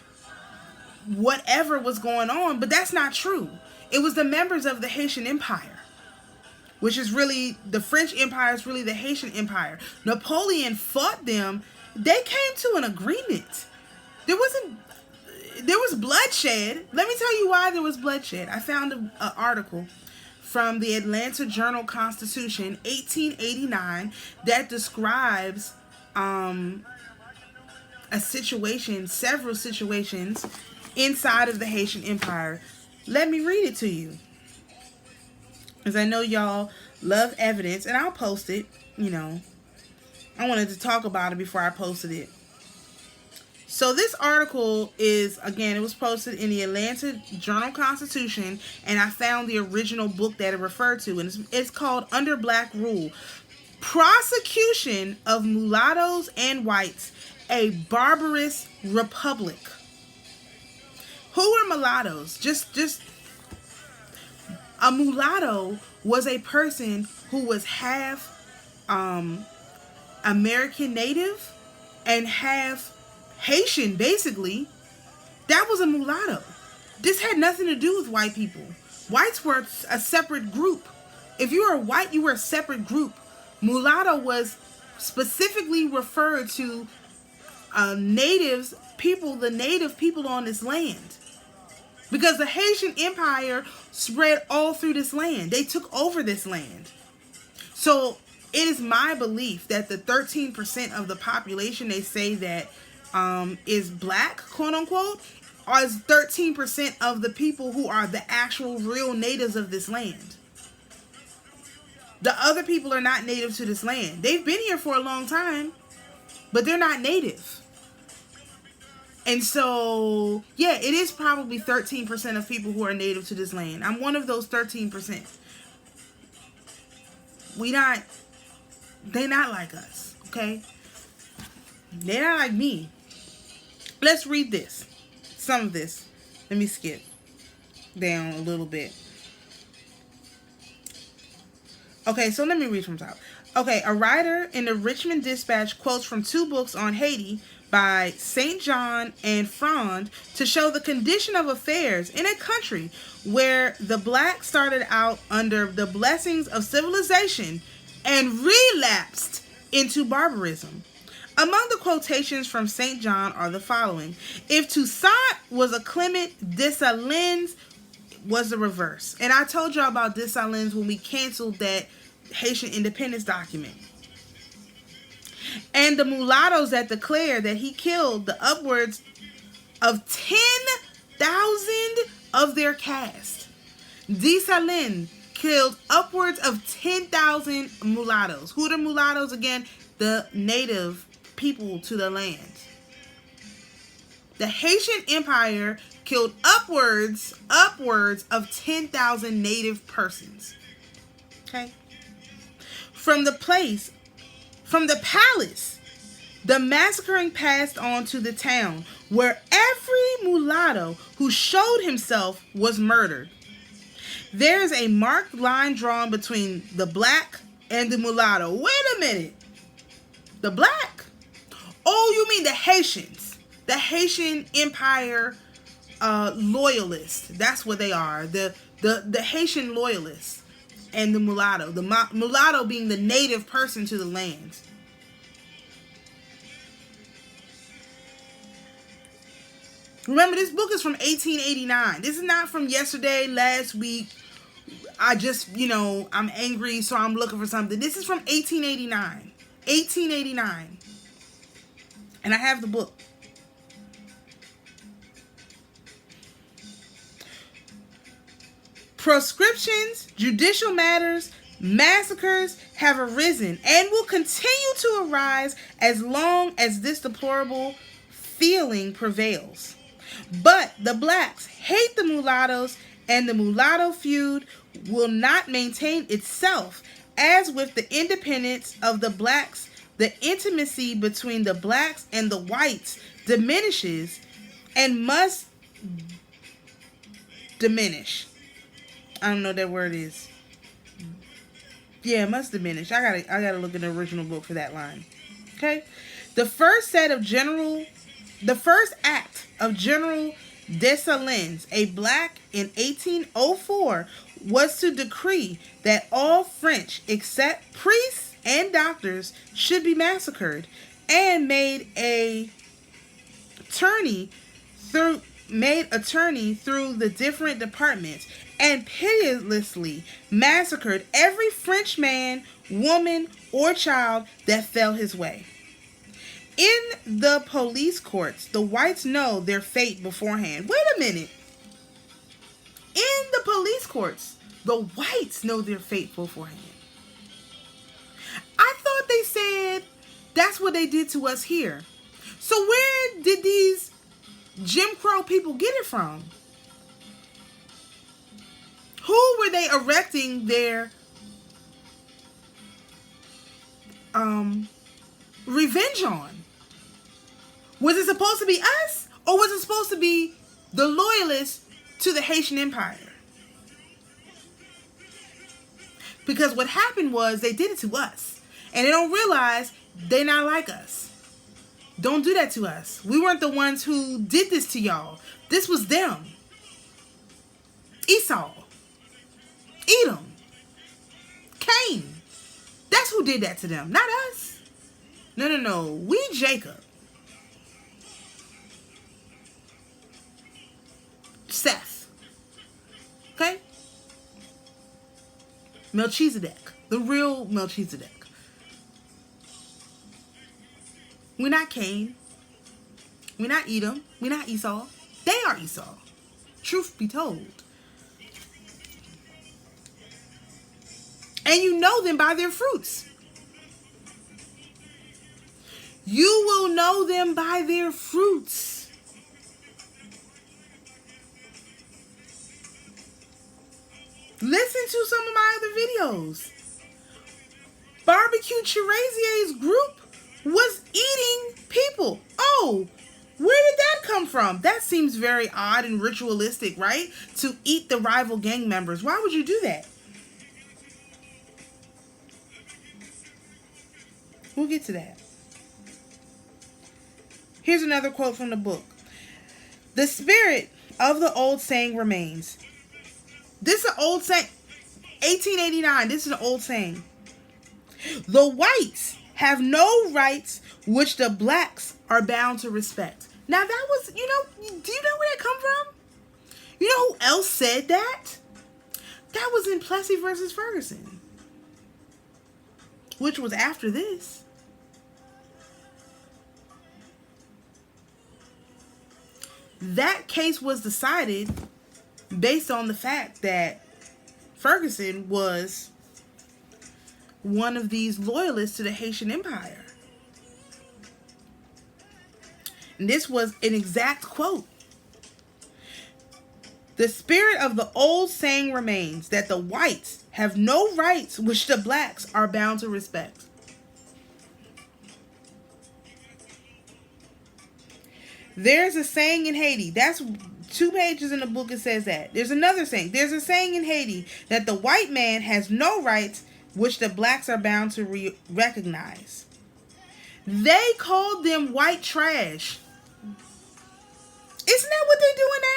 whatever was going on, but that's not true. It was the members of the Haitian Empire, which is really, the French Empire is really the Haitian Empire. Napoleon fought them. They came to an agreement. There was bloodshed. Let me tell you why there was bloodshed. I found an article from the Atlanta Journal-Constitution, 1889, that describes a situation, several situations inside of the Haitian Empire. Let me read it to you, because I know y'all love evidence, and I'll post it. You know, I wanted to talk about it before I posted it. So this article is, again, it was posted in the Atlanta Journal-Constitution, and I found the original book that it referred to, and it's called Under Black Rule: Prosecution of Mulattoes and Whites, a Barbarous Republic. Who were mulattoes? Just a mulatto was a person who was half American native and half Haitian, basically. That was a mulatto. This had nothing to do with white people. Whites were a separate group. If you were white, you were a separate group. Mulatto was specifically referred to natives, people, the native people on this land. Because the Haitian Empire spread all through this land. They took over this land. So it is my belief that the 13% of the population they say that is black, quote unquote, is 13% of the people who are the actual real natives of this land. The other people are not native to this land. They've been here for a long time, but they're not native. And so, yeah, it is probably 13% of people who are native to this land. I'm one of those 13%. They're not like us, okay? They're not like me. Let's read this. Some of this. Let me skip down a little bit. Okay, so let me read from top. Okay, a writer in the Richmond Dispatch quotes from two books on Haiti by St. John and Frond to show the condition of affairs in a country where the black started out under the blessings of civilization and relapsed into barbarism. Among the quotations from St. John are the following: if Toussaint was a Clement, Dessalines was the reverse. And I told y'all about Dessalines when we canceled that Haitian independence document. And the mulattoes that declared that he killed the upwards of 10,000 of their caste. Dessalines killed upwards of 10,000 mulattoes. Who are the mulattoes again? The native people to the land. The Haitian Empire killed upwards of 10,000 native persons. Okay? From the palace, the massacring passed on to the town, where every mulatto who showed himself was murdered. There is a marked line drawn between the black and the mulatto. Wait a minute. The black? Oh, you mean the Haitians. The Haitian Empire loyalists. That's what they are. The Haitian loyalists and the mulatto. The mulatto being the native person to the land. Remember, this book is from 1889. This is not from yesterday, last week. I just, I'm angry, so I'm looking for something. This is from 1889. 1889. And I have the book. Proscriptions, judicial matters, massacres have arisen and will continue to arise as long as this deplorable feeling prevails. But the blacks hate the mulattoes, and the mulatto feud will not maintain itself. As with the independence of the blacks, the intimacy between the blacks and the whites diminishes and must diminish. I don't know what that word is. Yeah, it must diminish. I gotta look at the original book for that line. Okay? The first act of General Dessalines, a black, in 1804, was to decree that all French, except priests and doctors, should be massacred, and made attorney through the different departments, and pitilessly massacred every French man, woman, or child that fell his way. In the police courts, the whites know their fate beforehand. Wait a minute. In the police courts, the whites know their fate beforehand. I thought they said that's what they did to us here. So where did these Jim Crow people get it from? Who were they erecting their revenge on? Was it supposed to be us, or was it supposed to be the loyalists to the Haitian Empire? Because what happened was they did it to us, and they don't realize they're not like us. Don't do that to us. We weren't the ones who did this to y'all. This was them. Esau, Edom, Cain. That's who did that to them, not us. No. We Jacob. Seth. Okay? Melchizedek. The real Melchizedek. We're not Cain. We're not Edom. We're not Esau. They are Esau. Truth be told. And you know them by their fruits. You will know them by their fruits. Listen to some of my other videos. Barbecue Cherazier's group was eating people. Oh, where did that come from? That seems very odd and ritualistic, right? To eat the rival gang members. Why would you do that? We'll get to that. Here's another quote from the book. The spirit of the old saying remains. This is an old saying. 1889. This is an old saying. The whites have no rights which the blacks are bound to respect. Now that was, do you know where that come from? You know who else said that? That was in Plessy versus Ferguson, which was after this. That case was decided based on the fact that Ferguson was one of these loyalists to the Haitian Empire. And this was an exact quote. The spirit of the old saying remains that the whites have no rights which the blacks are bound to respect. There's a saying in Haiti. That's 2 pages in the book. It says that. There's another saying. There's a saying in Haiti that the white man has no rights which the blacks are bound to recognize. They called them white trash. Isn't that what they're doing now?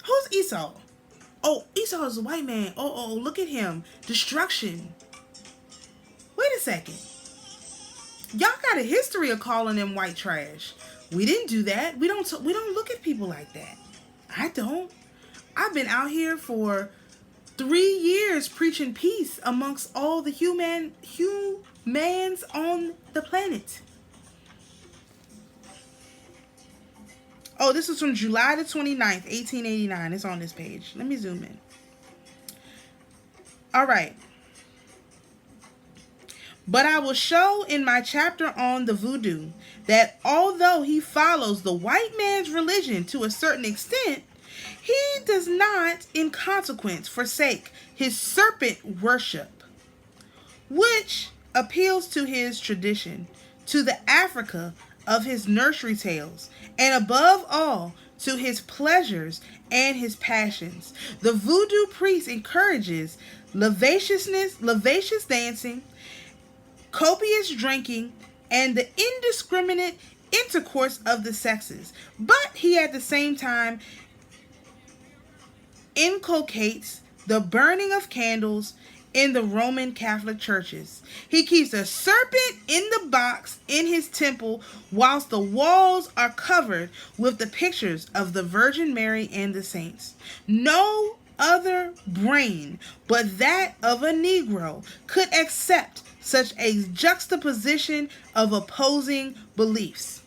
Who's Esau? Oh, Esau is a white man. Oh, look at him. Destruction. Wait a second. Y'all got a history of calling them white trash. We didn't do that. We don't look at people like that. I don't. I've been out here for 3 years preaching peace amongst all the humans on the planet. Oh, this is from July the 29th, 1889. It's on this page. Let me zoom in. All right. But I will show in my chapter on the voodoo that although he follows the white man's religion to a certain extent, he does not, in consequence, forsake his serpent worship, which appeals to his tradition, to the Africa of his nursery tales, and above all, to his pleasures and his passions. The voodoo priest encourages lavish dancing, copious drinking, and the indiscriminate intercourse of the sexes. But he at the same time inculcates the burning of candles in the Roman Catholic churches. He keeps a serpent in the box in his temple, whilst the walls are covered with the pictures of the Virgin Mary and the saints. No other brain but that of a Negro could accept such a juxtaposition of opposing beliefs.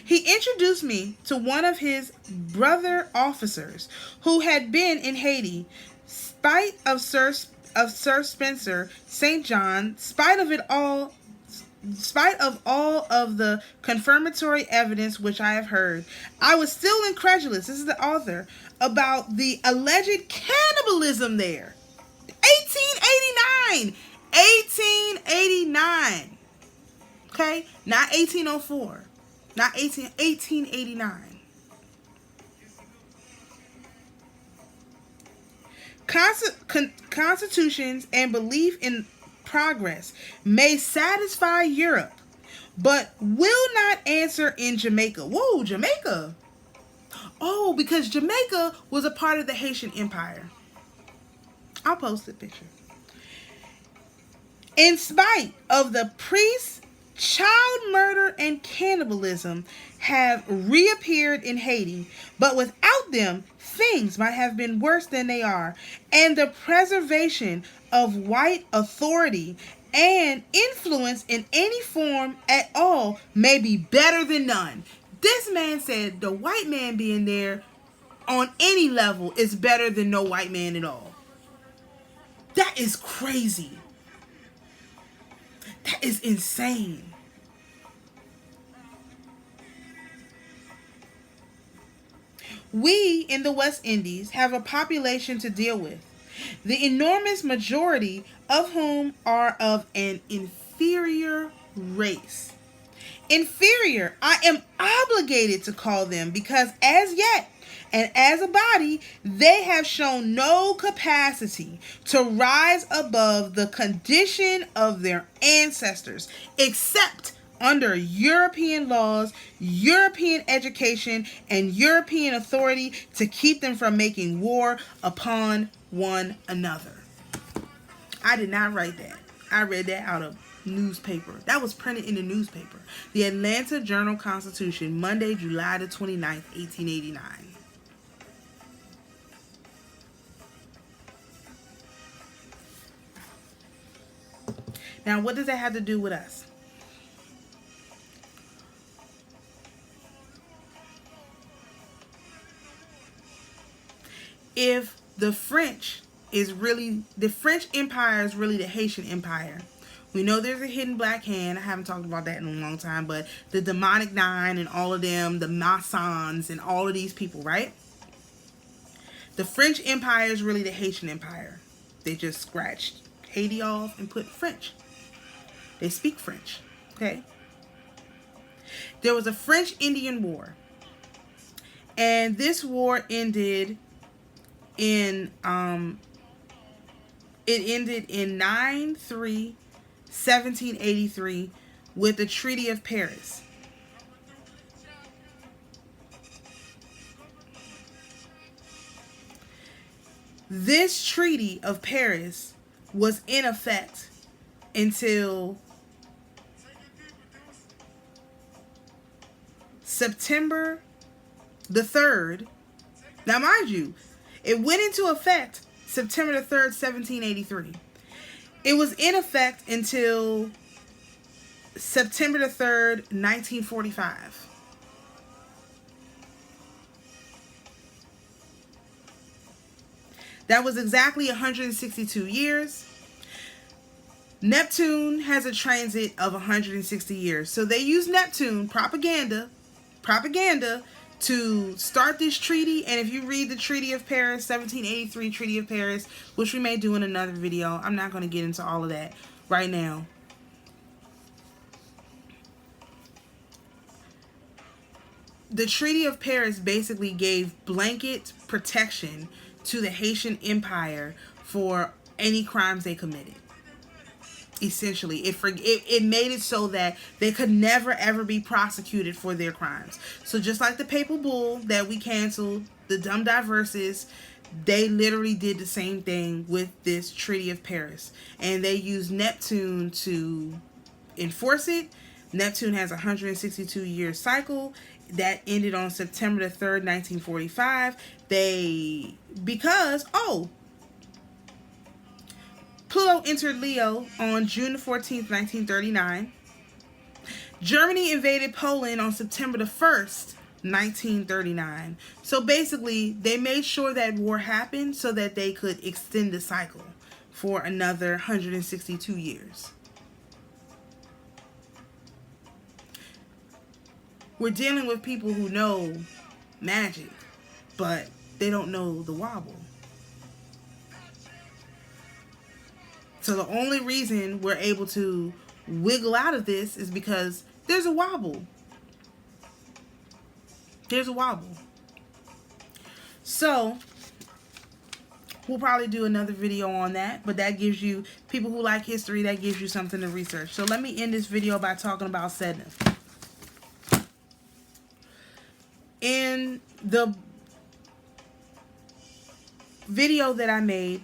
He introduced me to one of his brother officers who had been in Haiti, spite of Sir Spencer St. John, spite of all of the confirmatory evidence which I have heard. I was still incredulous, this is the author, about the alleged cannibalism there. 1889! 1889! Okay? Not 1804. Not 1889. Constitutions and belief in progress may satisfy Europe, but will not answer in Jamaica. Whoa, Jamaica. Oh, because Jamaica was a part of the Haitian Empire. I'll post the picture. In spite of the priests, child murder and cannibalism have reappeared in Haiti, but without them, things might have been worse than they are, and the preservation of white authority and influence in any form at all may be better than none. This man said the white man being there on any level is better than no white man at all. That is crazy. That is insane. We in the West Indies have a population to deal with, the enormous majority of whom are of an inferior race. Inferior, I am obligated to call them because as yet, and as a body, they have shown no capacity to rise above the condition of their ancestors, except under European laws, European education, and European authority to keep them from making war upon one another. I did not write that. I read that out of newspaper. That was printed in the newspaper. The Atlanta Journal-Constitution, Monday, July the 29th, 1889. Now, what does that have to do with us? If the French Empire is really the Haitian Empire. We know there's a hidden black hand. I haven't talked about that in a long time, but the demonic nine and all of them, the Masons and all of these people, right? The French Empire is really the Haitian Empire. They just scratched Haiti off and put French. They speak French, okay? There was a French-Indian War. And this war ended in 9/3/1783 with the Treaty of Paris. This Treaty of Paris was in effect until September the 3rd. Now, mind you, it went into effect September the 3rd, 1783. It was in effect until September the 3rd, 1945. That was exactly 162 years. Neptune has a transit of 160 years. So they use Neptune propaganda to start this treaty. And if you read the Treaty of Paris, 1783 Treaty of Paris, which we may do in another video, I'm not going to get into all of that right now. The Treaty of Paris basically gave blanket protection to the Haitian Empire for any crimes they committed. Essentially, it made it so that they could never ever be prosecuted for their crimes. So just like the papal bull that we canceled, the dumb diverses, they literally did the same thing with this Treaty of Paris. And they used Neptune to enforce it. Neptune has a 162-year cycle that ended on September the 3rd, 1945. Pluto entered Leo on June 14th, 1939. Germany invaded Poland on September the 1st, 1939. So basically, they made sure that war happened so that they could extend the cycle for another 162 years. We're dealing with people who know magic, but they don't know the wobble. So the only reason we're able to wiggle out of this is because there's a wobble. There's a wobble. So we'll probably do another video on that, but that gives you, people who like history, that gives you something to research. So let me end this video by talking about Sedna. In the video that I made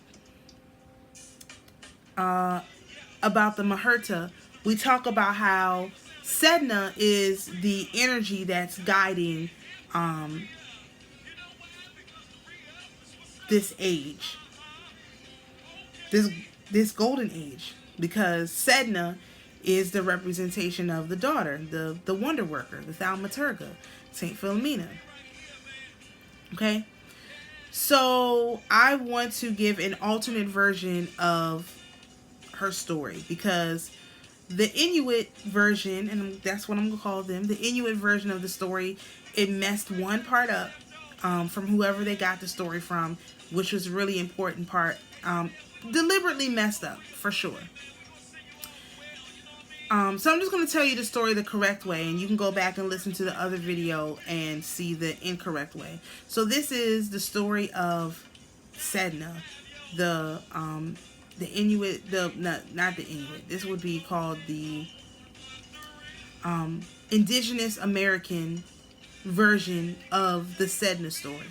about the Mahurta, we talk about how Sedna is the energy that's guiding this age, this golden age, because Sedna is the representation of the daughter, the wonder worker, the Thaumaterga, St Philomena. Okay, so I want to give an alternate version of her story, because the Inuit version, and that's what I'm gonna call them, the Inuit version of the story, it messed one part up from whoever they got the story from, which was a really important part, deliberately messed up for sure. So I'm just going to tell you the story the correct way, and you can go back and listen to the other video and see the incorrect way. So this is the story of Sedna, the Inuit, not the Inuit. This would be called the Indigenous American version of the Sedna story.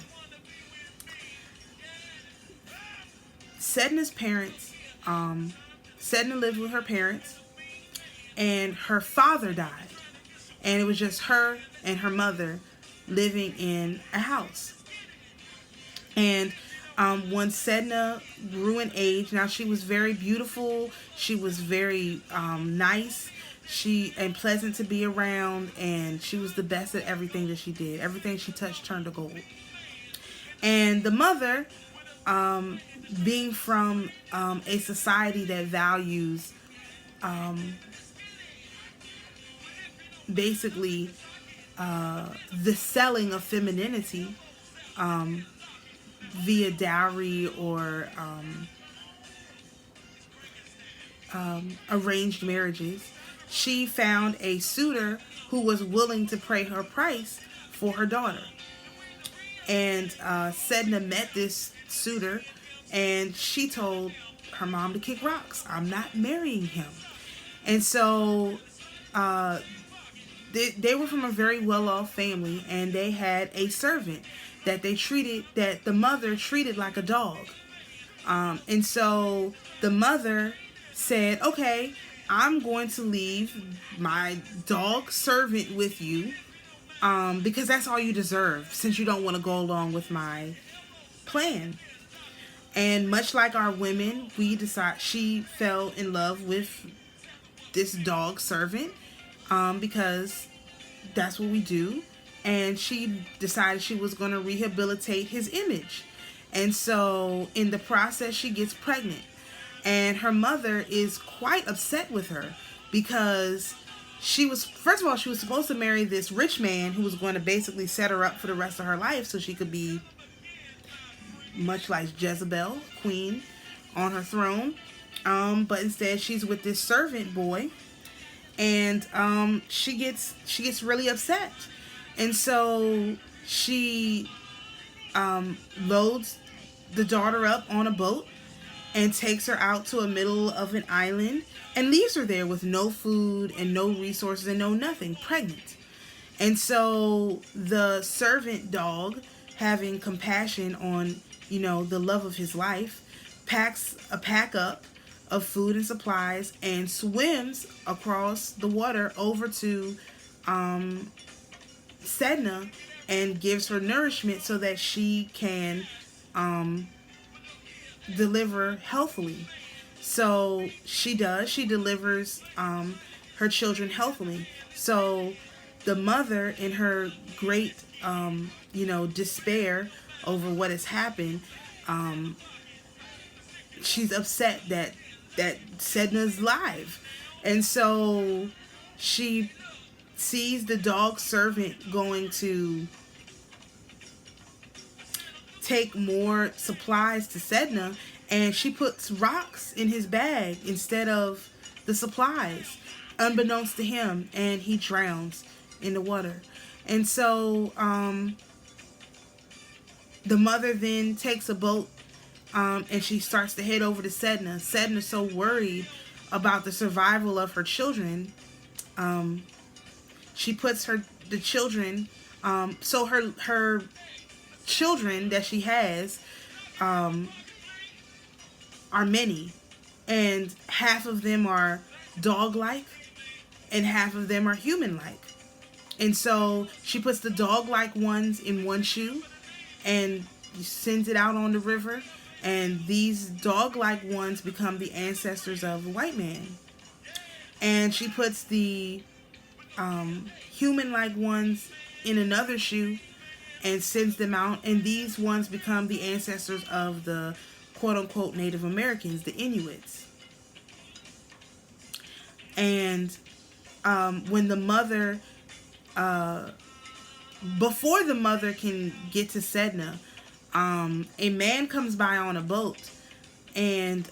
Sedna's parents, Sedna lived with her parents, and her father died, and it was just her and her mother living in a house. And once Sedna grew in age, now she was very beautiful, she was very nice, and pleasant to be around, and she was the best at everything that she did. Everything she touched turned to gold. And the mother being from a society that values basically the selling of femininity via dowry or arranged marriages, she found a suitor who was willing to pay her price for her daughter. And Sedna met this suitor, and she told her mom to kick rocks. I'm not marrying him. And so they were from a very well-off family, and they had a servant that the mother treated like a dog. And so the mother said, okay, I'm going to leave my dog servant with you because that's all you deserve, since you don't want to go along with my plan. And much like our women, she fell in love with this dog servant because that's what we do. And she decided she was going to rehabilitate his image. And so in the process, she gets pregnant. And her mother is quite upset with her because first of all, she was supposed to marry this rich man who was going to basically set her up for the rest of her life so she could be much like Jezebel, queen, on her throne. But instead, she's with this servant boy. And she gets really upset. And so she loads the daughter up on a boat and takes her out to a middle of an island and leaves her there with no food and no resources and no nothing, pregnant. And so the servant dog, having compassion on, the love of his life, packs a pack up of food and supplies and swims across the water over to Sedna and gives her nourishment so that she can deliver healthily. So she delivers her children healthily. So the mother, in her great despair over what has happened, she's upset that Sedna's live. And so she sees the dog servant going to take more supplies to Sedna, and she puts rocks in his bag instead of the supplies, unbeknownst to him, and he drowns in the water. And so the mother then takes a boat and she starts to head over to Sedna. Sedna's so worried about the survival of her children. She puts the children, so her children that she has are many, and half of them are dog-like and half of them are human-like. And so she puts the dog-like ones in one shoe and sends it out on the river, and these dog-like ones become the ancestors of the white man. And she puts the human-like ones in another shoe and sends them out, and these ones become the ancestors of the quote-unquote Native Americans, the Inuits. And when the mother, before the mother can get to Sedna, a man comes by on a boat and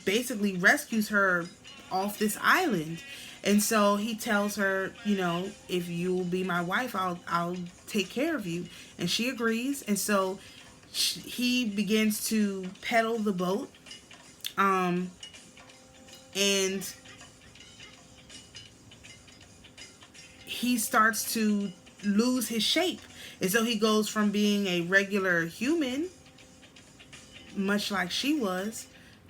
basically rescues her off this island. And so he tells her, if you'll be my wife, I'll take care of you. And she agrees. And so he begins to pedal the boat. And he starts to lose his shape. And so he goes from being a regular human, much like she was,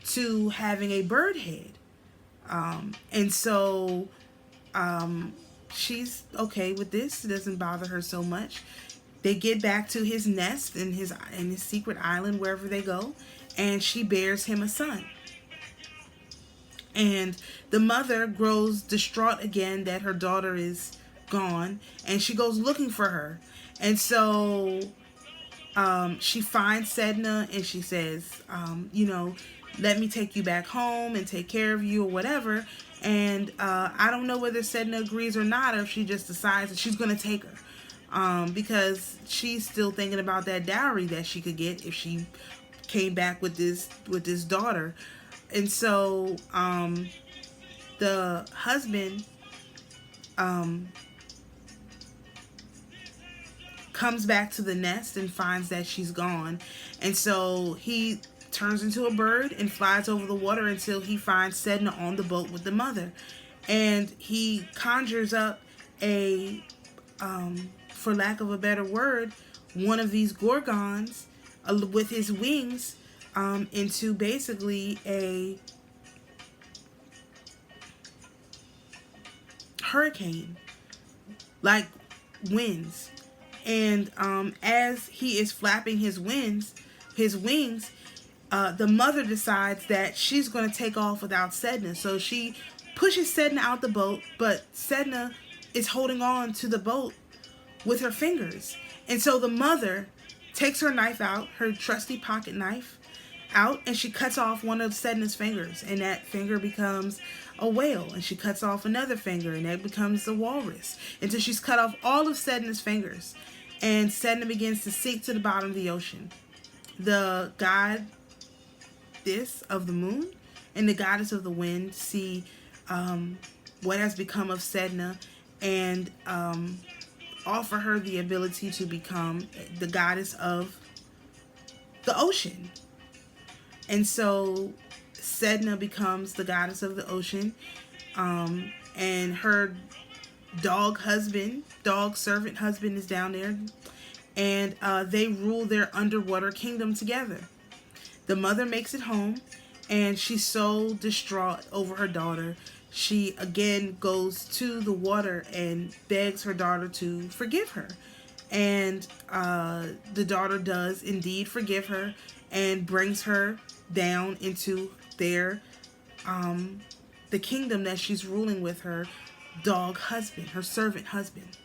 to having a bird head. And so she's okay with this. It doesn't bother her so much. They get back to his nest in his secret island, wherever they go, and she bears him a son. And the mother grows distraught again that her daughter is gone, and she goes looking for her. And so she finds Sedna and she says, let me take you back home and take care of you or whatever. And I don't know whether Sedna agrees or not, or if she just decides that she's going to take her. Because she's still thinking about that dowry that she could get if she came back with this daughter. And so the husband comes back to the nest and finds that she's gone. And so he turns into a bird and flies over the water until he finds Sedna on the boat with the mother. And he conjures up for lack of a better word, one of these gorgons with his wings into basically a hurricane, like winds. And as he is flapping his wings, the mother decides that she's going to take off without Sedna. So she pushes Sedna out the boat, but Sedna is holding on to the boat with her fingers. And so the mother takes her knife out, her trusty pocket knife out, and she cuts off one of Sedna's fingers, and that finger becomes a whale. And she cuts off another finger, and that becomes a walrus, until she's cut off all of Sedna's fingers. And Sedna begins to sink to the bottom of the ocean. The goddess of the moon and the goddess of the wind see what has become of Sedna and offer her the ability to become the goddess of the ocean. And so Sedna becomes the goddess of the ocean, and her dog servant husband is down there, and they rule their underwater kingdom together. The mother makes it home, and she's so distraught over her daughter. She again goes to the water and begs her daughter to forgive her. And the daughter does indeed forgive her and brings her down into their the kingdom that she's ruling with her dog husband, her servant husband.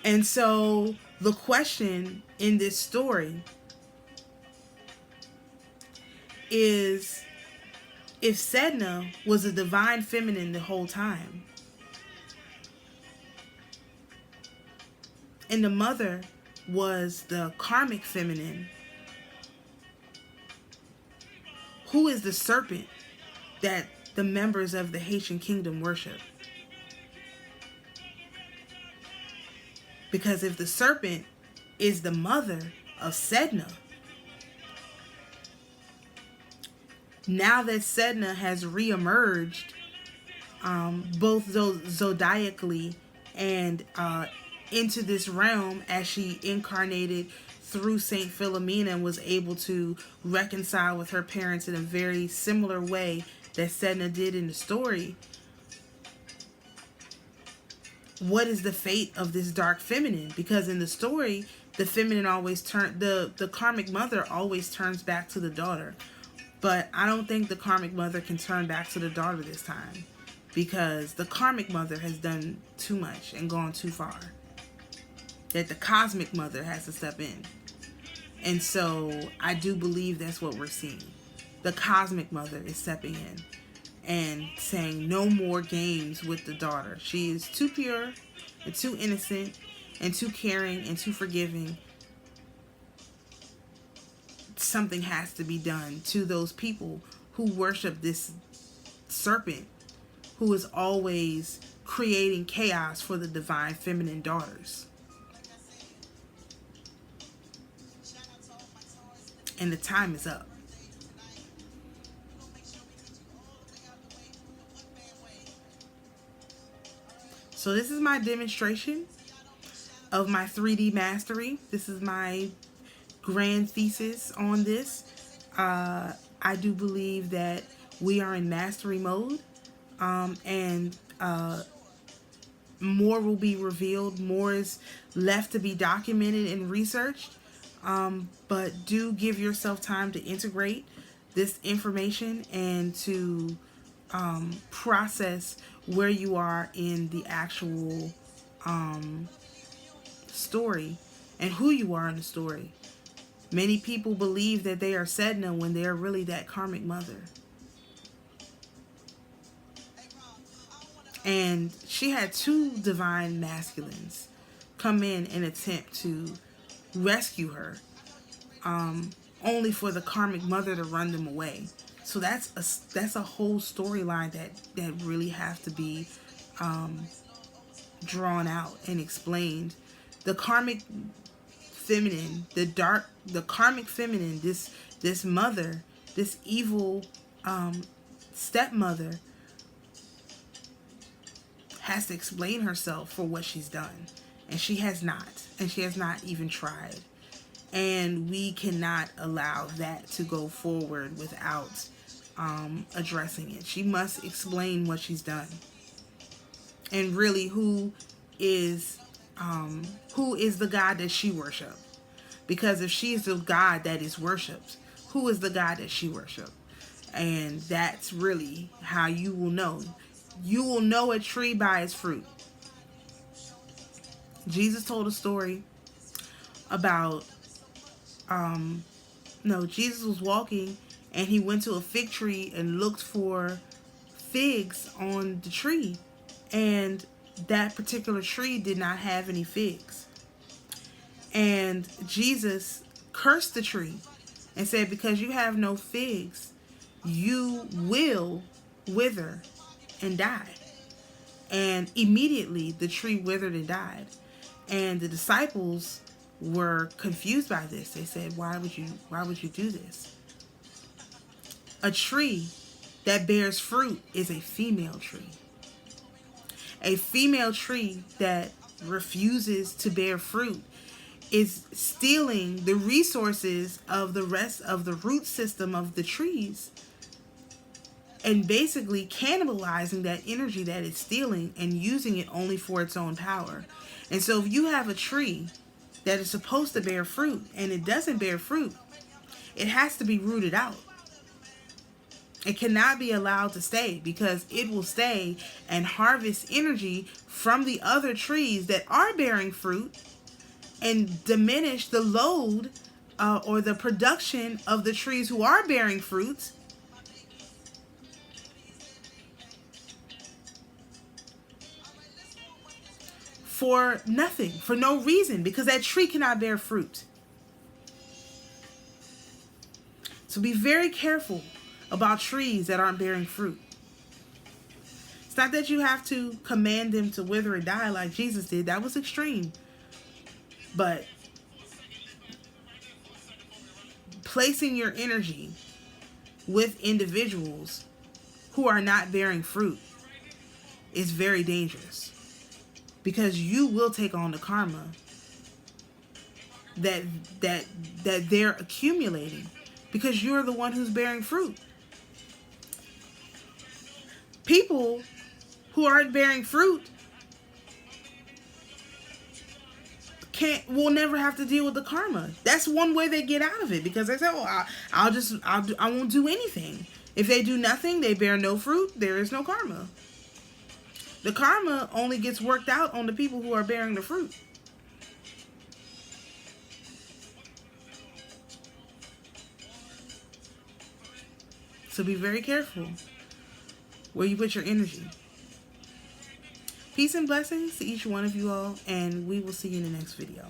And so the question in this story is, if Sedna was a divine feminine the whole time, and the mother was the karmic feminine, who is the serpent that the members of the Haitian kingdom worship? Because if the serpent is the mother of Sedna, now that Sedna has reemerged, both zodiacally and into this realm, as she incarnated through St Philomena and was able to reconcile with her parents in a very similar way that Sedna did in the story, what is the fate of this dark feminine? Because in the story, the feminine always the karmic mother always turns back to the daughter. But I don't think the karmic mother can turn back to the daughter this time, because the karmic mother has done too much and gone too far, that the cosmic mother has to step in. And so I do believe that's what we're seeing. The cosmic mother is stepping in and saying no more games with the daughter. She is too pure and too innocent and too caring and too forgiving. Something has to be done to those people who worship this serpent, who is always creating chaos for the divine feminine daughters. And the time is up. So this is my demonstration of my 3D mastery. This is my grand thesis on this. I do believe that we are in mastery mode, and more will be revealed. More is left to be documented and researched, but do give yourself time to integrate this information and to process where you are in the actual story, and who you are in the story. Many people believe that they are Sedna when they are really that karmic mother. And she had 2 divine masculines come in and attempt to rescue her, only for the karmic mother to run them away. So that's a whole storyline that really has to be drawn out and explained. The karmic feminine, the karmic feminine, this mother, this evil stepmother, has to explain herself for what she's done, and she has not even tried. And we cannot allow that to go forward without addressing it. She must explain what she's done, and really who is the God that she worshipped. Because if she is the God that is worshipped, who is the God that she worshipped? And that's really how you will know. You will know a tree by its fruit. Jesus told a story about, Jesus was walking and he went to a fig tree and looked for figs on the tree. And that particular tree did not have any figs. And Jesus cursed the tree and said, because you have no figs, you will wither and die. And immediately the tree withered and died. And the disciples were confused by this. They said, why would you do this? A tree that bears fruit is a female tree. A female tree that refuses to bear fruit is stealing the resources of the rest of the root system of the trees, and basically cannibalizing that energy that it's stealing and using it only for its own power. And so if you have a tree that is supposed to bear fruit and it doesn't bear fruit, it has to be rooted out. It cannot be allowed to stay, because it will stay and harvest energy from the other trees that are bearing fruit and diminish the load or the production of the trees who are bearing fruits. For nothing, for no reason, because that tree cannot bear fruit. So be very careful about trees that aren't bearing fruit. It's not that you have to command them to wither and die like Jesus did. That was extreme. But placing your energy with individuals who are not bearing fruit is very dangerous, because you will take on the karma that they're accumulating, because you're the one who's bearing fruit. People who aren't bearing fruit will never have to deal with the karma. That's one way they get out of it, because they say, "Oh, I won't do anything." If they do nothing, they bear no fruit. There is no karma. The karma only gets worked out on the people who are bearing the fruit. So be very careful where you put your energy. Peace and blessings to each one of you all, and we will see you in the next video.